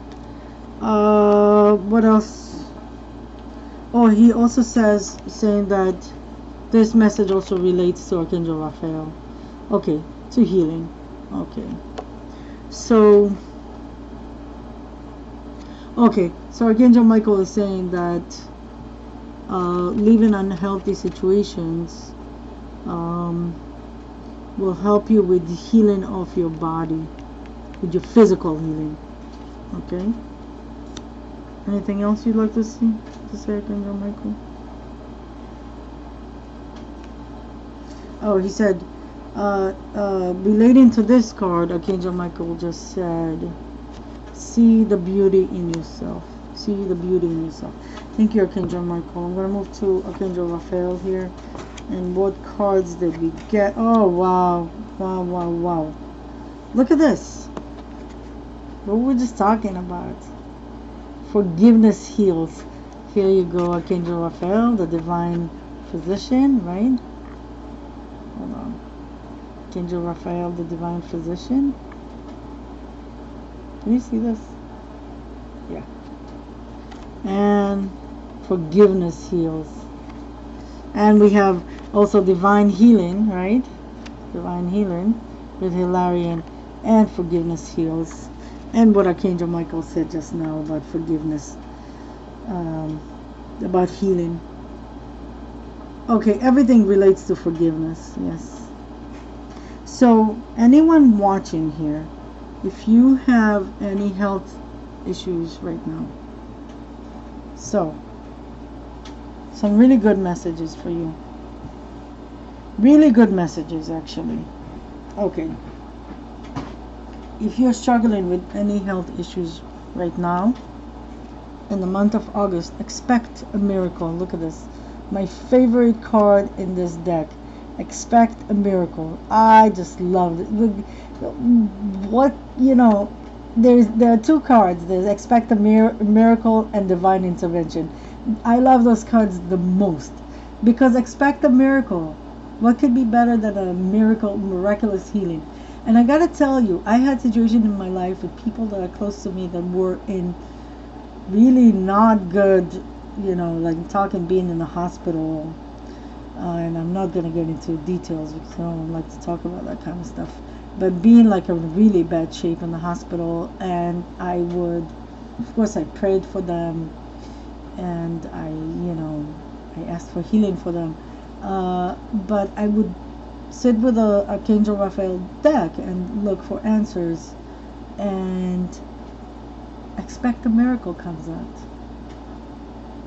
What else? Oh, he also saying that this message also relates to Archangel Raphael. Okay, to healing. Okay. So Archangel Michael is saying that living unhealthy situations will help you with the healing of your body, with your physical healing. Okay. Anything else you'd like to say, Archangel Michael? Oh, he said, relating to this card, Archangel Michael just said, see the beauty in yourself. See the beauty in yourself. Thank you, Archangel Michael. I'm going to move to Archangel Raphael here. And what cards did we get? Oh, wow. Wow, wow, wow. Look at this. What were we just talking about? Forgiveness heals. Here you go, Archangel Raphael, the divine physician, right? Hold on. Archangel Raphael, the divine physician. Can you see this? Yeah. And forgiveness heals. And we have also divine healing, right? Divine healing with Hilarion, and forgiveness heals. And what Archangel Michael said just now about forgiveness, about healing. Okay, everything relates to forgiveness, yes. So, anyone watching here, if you have any health issues right now, so, some really good messages for you. Really good messages, actually. Okay. if you're struggling with any health issues right now, in the month of August, expect a miracle. Look at this. My favorite card in this deck. Expect a miracle. I just love it. What, there are two cards. There's expect a miracle and divine intervention. I love those cards the most because expect a miracle. What could be better than a miracle, miraculous healing? And I gotta tell you, I had situations in my life with people that are close to me that were in really not good, like talking being in the hospital, and I'm not gonna get into details because I don't like to talk about that kind of stuff, but being like a really bad shape in the hospital, and I would, of course, I prayed for them, and I asked for healing for them, but I would sit with the Archangel Raphael deck and look for answers, and expect a miracle comes out.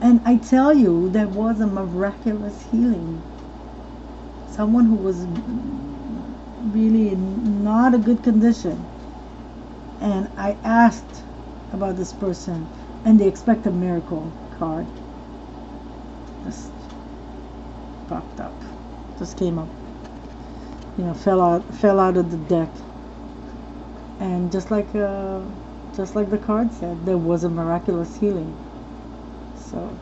And I tell you, there was a miraculous healing. Someone who was really in not a good condition, and I asked about this person, and they expect a miracle card just popped up, just came up, fell out of the deck, and just like the card said, there was a miraculous healing. So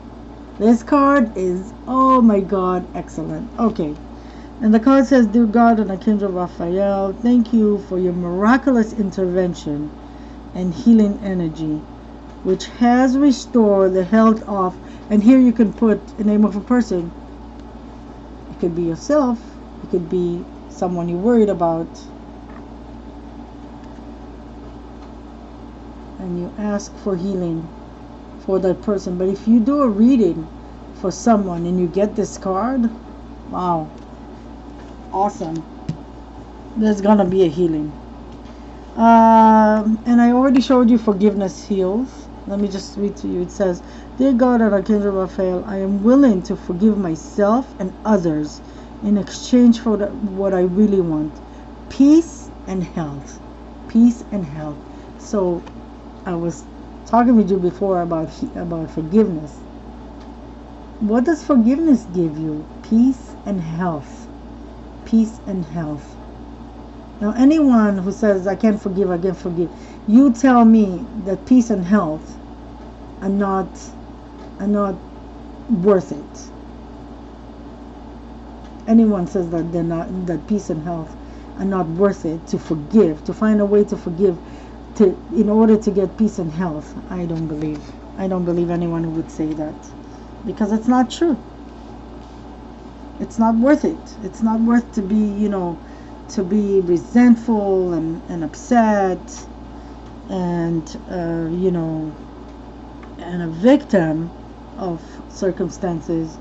this card is, oh my God, excellent. Okay, and the card says, dear God and Archangel Raphael, thank you for your miraculous intervention and healing energy, which has restored the health of, and here you can put the name of a person. It could be yourself, it could be someone you're worried about, and you ask for healing for that person. But if you do a reading for someone and you get this card, wow, awesome, there's gonna be a healing. And I already showed you forgiveness heals. Let me just read to you. It says, dear God and Archangel Raphael, I am willing to forgive myself and others in exchange for what I really want, peace and health. Peace and health. So I was talking with you before about forgiveness. What does forgiveness give you? Peace and health. Peace and health. Now, anyone who says, I can't forgive, you tell me that peace and health are not worth it. Anyone says that that peace and health are not worth it to forgive, to find a way to forgive, in order to get peace and health. I don't believe anyone who would say that, because it's not true. It's not worth it. It's not worth to be resentful and upset and and a victim of circumstances,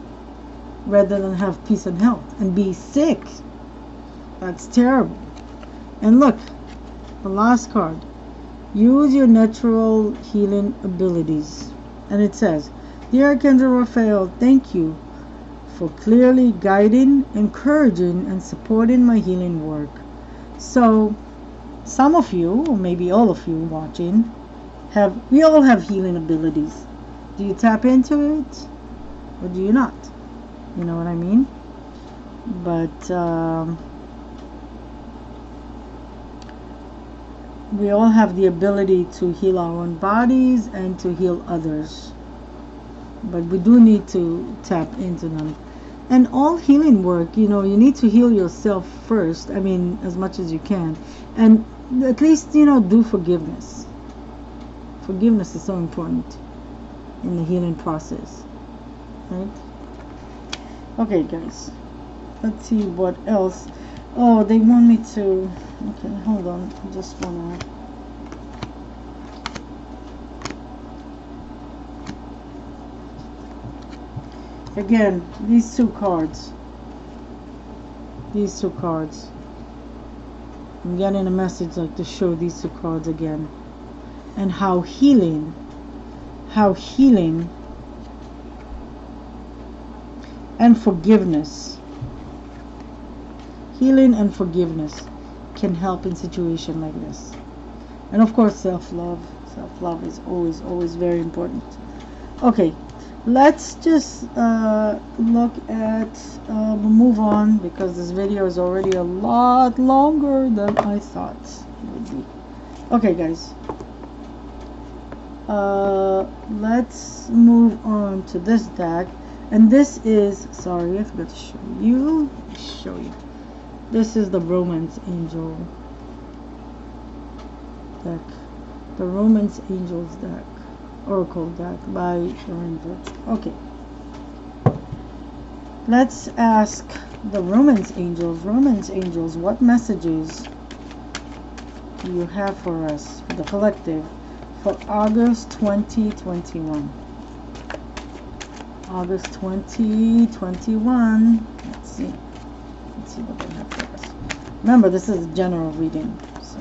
rather than have peace and health and be sick. That's terrible. And look, the last card. Use your natural healing abilities. And it says, dear Archangel Raphael, thank you for clearly guiding, encouraging, and supporting my healing work. So, some of you, or maybe all of you watching, we all have healing abilities. Do you tap into it, or do you not? You know what I mean? But we all have the ability to heal our own bodies and to heal others. But we do need to tap into them. And all healing work, you need to heal yourself first. I mean, as much as you can. And at least, do forgiveness. Forgiveness is so important in the healing process. Right? Okay, guys. Let's see what else. Oh, they want me to... Okay, hold on. I just want to... Again, these two cards. I'm getting a message like to show these two cards again. And how healing and forgiveness, healing and forgiveness can help in situation like this. And of course, self-love. Self-love is always very important. Okay, let's just look at, move on, because this video is already a lot longer than I thought it would be. Okay, guys. Let's move on to this deck. And this is, sorry, I forgot to show you. This is the Romance Angel deck. The Romance Angels deck. Oracle deck by Rainbow. Okay. Let's ask the Romance Angels. Romance Angels, what messages do you have for us, for the collective, for August 2021? August 2021. Let's see what they have for us. Remember, this is a general reading, so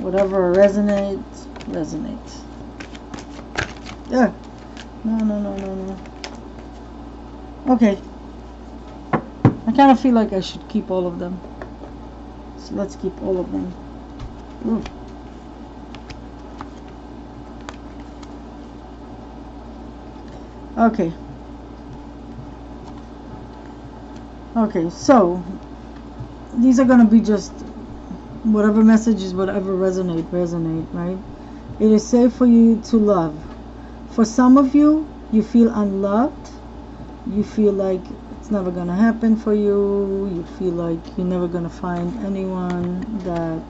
whatever resonates. Yeah. No. Okay. I kind of feel like I should keep all of them. So let's keep all of them. Ooh. Okay. Okay, so these are going to be just whatever messages, whatever resonate, right? It is safe for you to love. For some of you, you feel unloved. You feel like it's never going to happen for you. You feel like you're never going to find anyone that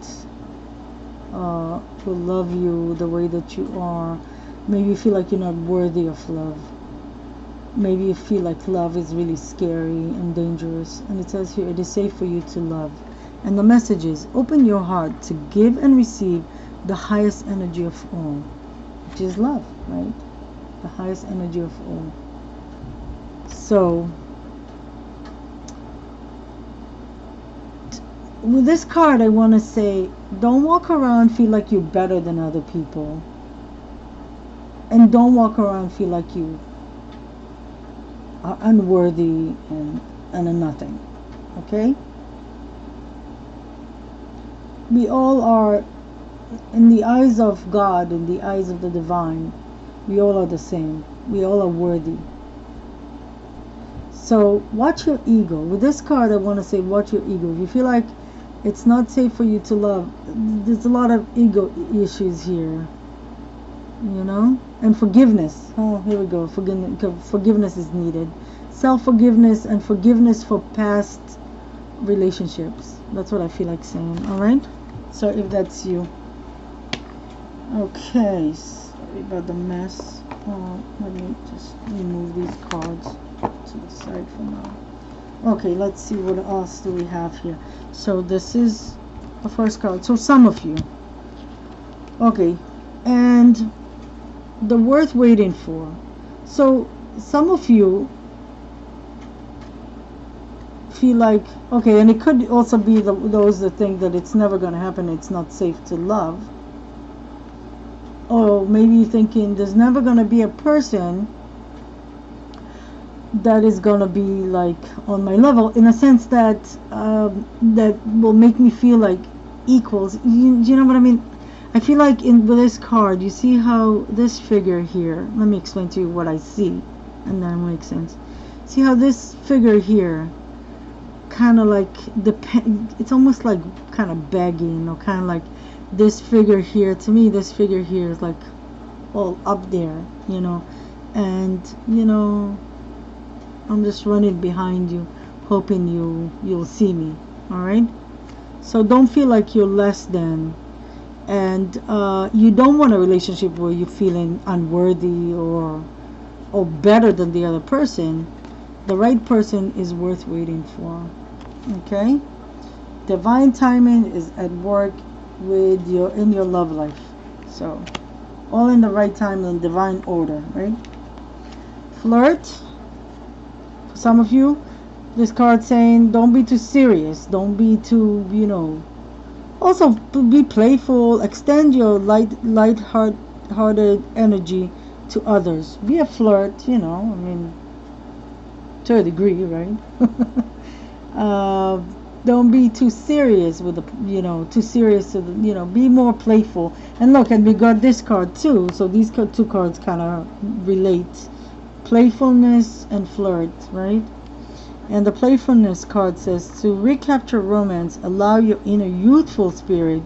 will love you the way that you are. Maybe you feel like you're not worthy of love. Maybe you feel like love is really scary and dangerous. And it says here, it is safe for you to love. And the message is, open your heart to give and receive the highest energy of all, which is love, right? The highest energy of all. So, with this card, I want to say, don't walk around feel like you're better than other people. And don't walk around feel like you are unworthy and a nothing. Okay? We all are, in the eyes of God, in the eyes of the divine, we all are the same. We all are worthy. So watch your ego. With this card, I want to say watch your ego. If you feel like it's not safe for you to love, there's a lot of ego issues here. You know? And forgiveness. Oh, here we go. Forgiveness is needed. Self-forgiveness and forgiveness for past relationships. That's what I feel like saying. Alright? So if that's you. Okay. Sorry about the mess. Let me just remove these cards to the side for now. Okay, let's see what else do we have here. So this is the first card. So some of you. Okay. And the worth waiting for. So some of you feel like, okay, and it could also be those that think that it's never going to happen, it's not safe to love. Or maybe you're thinking there's never going to be a person that is going to be like on my level, in a sense that that will make me feel like equals. You know what I mean? I feel like with this card, you see how this figure here, let me explain to you what I see, and then it makes sense. See how this figure here, kind of like, it's almost like kind of begging, or kind of like this figure here, to me, this figure here is like all up there, you know, and, you know, I'm just running behind you, hoping you'll see me, alright? So don't feel like you're less than. And you don't want a relationship where you're feeling unworthy or better than the other person. The right person is worth waiting for. Okay? Divine timing is at work in your love life. So, all in the right time and divine order, right? Flirt. For some of you, this card saying don't be too serious. Don't be too, you know. Also, be playful. Extend your light-hearted energy to others. Be a flirt, you know. I mean, to a degree, right? Don't be too serious with the, too serious to the, be more playful. And look, and we got this card too. So these two cards kind of relate. Playfulness and flirt, right? And the playfulness card says, to recapture romance, allow your inner youthful spirit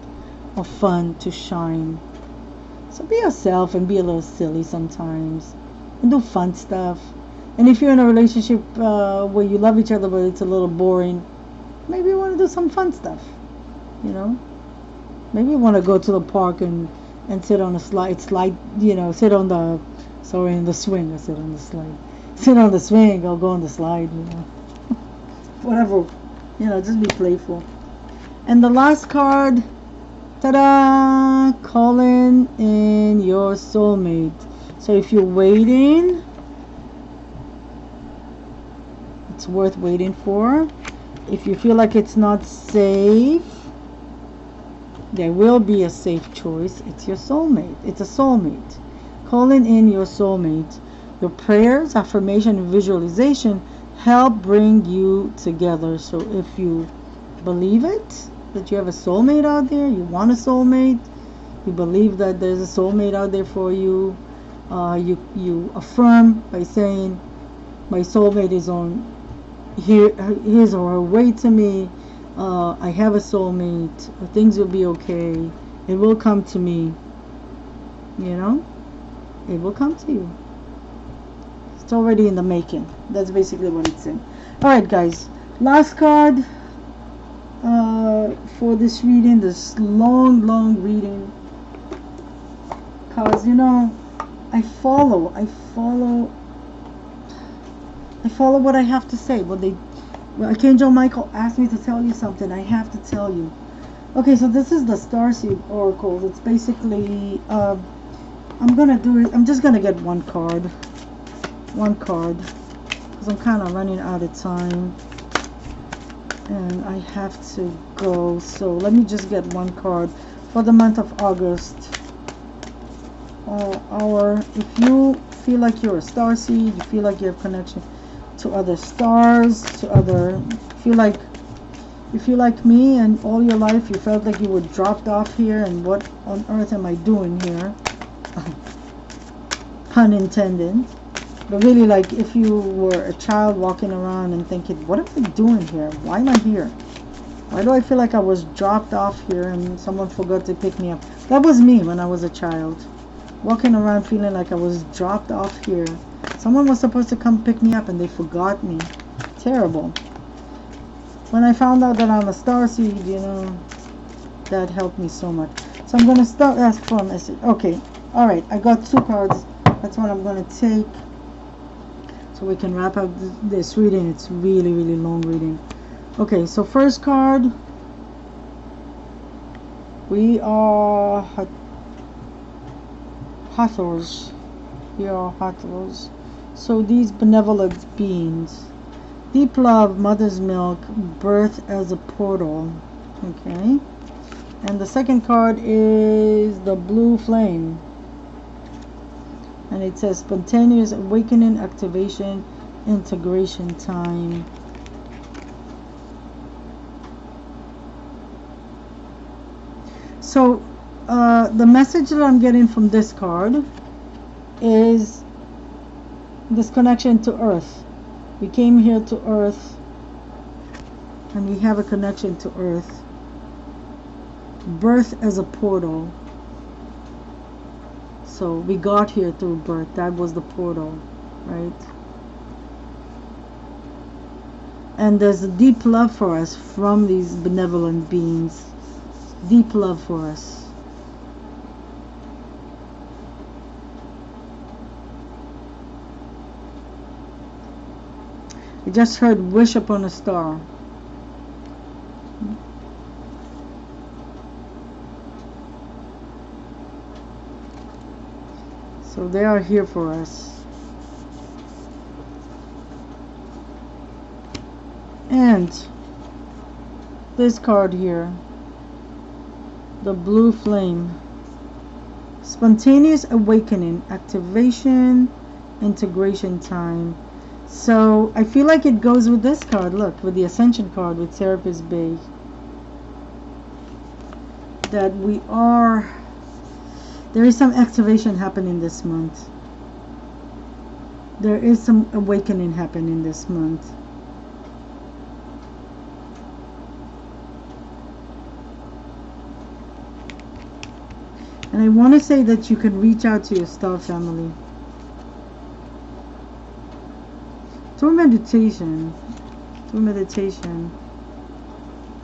of fun to shine. So be yourself and be a little silly sometimes. And do fun stuff. And if you're in a relationship where you love each other but it's a little boring, maybe you want to do some fun stuff. Maybe you want to go to the park and sit on a slide, sit on the, in the swing, or sit on the slide. Sit on the swing or go on the slide, Whatever. Just be playful. And the last card, ta-da! Calling in your soulmate. So if you're waiting, it's worth waiting for. If you feel like it's not safe, there will be a safe choice. It's your soulmate. It's a soulmate. Calling in your soulmate. Your prayers, affirmation, and visualization help bring you together. So if you believe it, that you have a soulmate out there, you want a soulmate, you believe that there's a soulmate out there for you, you affirm by saying, my soulmate is on his or her way to me. I have a soulmate. Things will be okay. It will come to me. It will come to you. It's already in the making. That's basically what it's saying. Alright guys, last card for this reading, this long reading, because I follow what I have to say. When Archangel Michael asked me to tell you something, I have to tell you. Okay, so this is the Starseed Oracle. It's basically I'm just gonna get one card because I'm kind of running out of time and I have to go. So let me just get one card for the month of August. If you feel like you're a starseed, you feel like you have connection to other stars, if you like me and all your life you felt like you were dropped off here and what on earth am I doing here? Pun intended. But really, like, if you were a child walking around and thinking, what am I doing here? Why am I here? Why do I feel like I was dropped off here and someone forgot to pick me up? That was me when I was a child. Walking around feeling like I was dropped off here. Someone was supposed to come pick me up and they forgot me. Terrible. When I found out that I'm a starseed, that helped me so much. So I'm going to start ask for a message. Okay. Alright. I got two cards. That's what I'm going to take. So we can wrap up this reading. It's really long reading. Okay. So first card. We are Hathors. We are Hathors. So these benevolent beings. Deep love, mother's milk, birth as a portal. Okay. And the second card is the blue flame. And it says spontaneous awakening, activation, integration time. So the message that I'm getting from this card is this connection to earth. We came here to earth and we have a connection to earth. Birth as a portal. So we got here through birth. That was the portal, right? And there's a deep love for us from these benevolent beings. Deep love for us. I just heard wish upon a star. So they are here for us. And this card here, the blue flame. Spontaneous awakening, activation, integration time. So I feel like it goes with this card. Look, with the Ascension card, with Serapis Bay, that there is some activation happening this month. There is some awakening happening this month. And I want to say that you can reach out to your star family through meditation.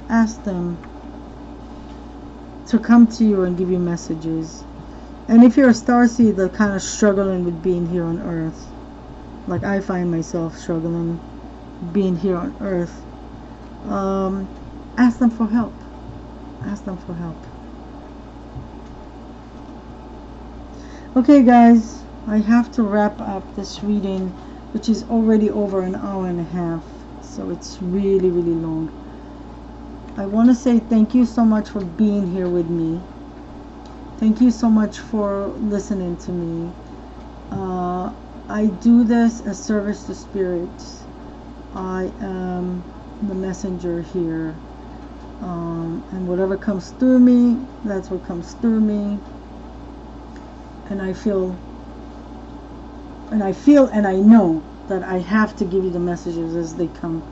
Ask them to come to you and give you messages. And if you're a starseed that's kind of struggling with being here on Earth, like I find myself struggling being here on Earth, ask them for help. Ask them for help. Okay, guys, I have to wrap up this reading, which is already over an hour and a half, so it's really, really long. I want to say thank you so much for being here with me. Thank you so much for listening to me. I do this as service to spirits. I am the messenger here, and whatever comes through me, that's what comes through me. And I feel and I know that I have to give you the messages as they come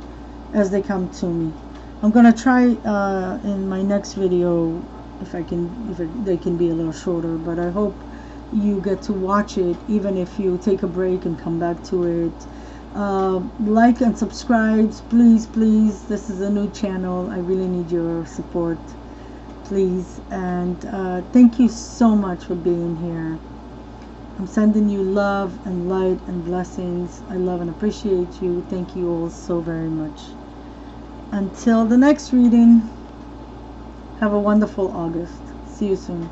to me. I'm gonna try in my next video if they can be a little shorter, but I hope you get to watch it, even if you take a break and come back to it. Like and subscribe, please. This is a new channel. I really need your support, please. And thank you so much for being here. I'm sending you love and light and blessings. I love and appreciate you. Thank you all so very much. Until the next reading, have a wonderful August. See you soon.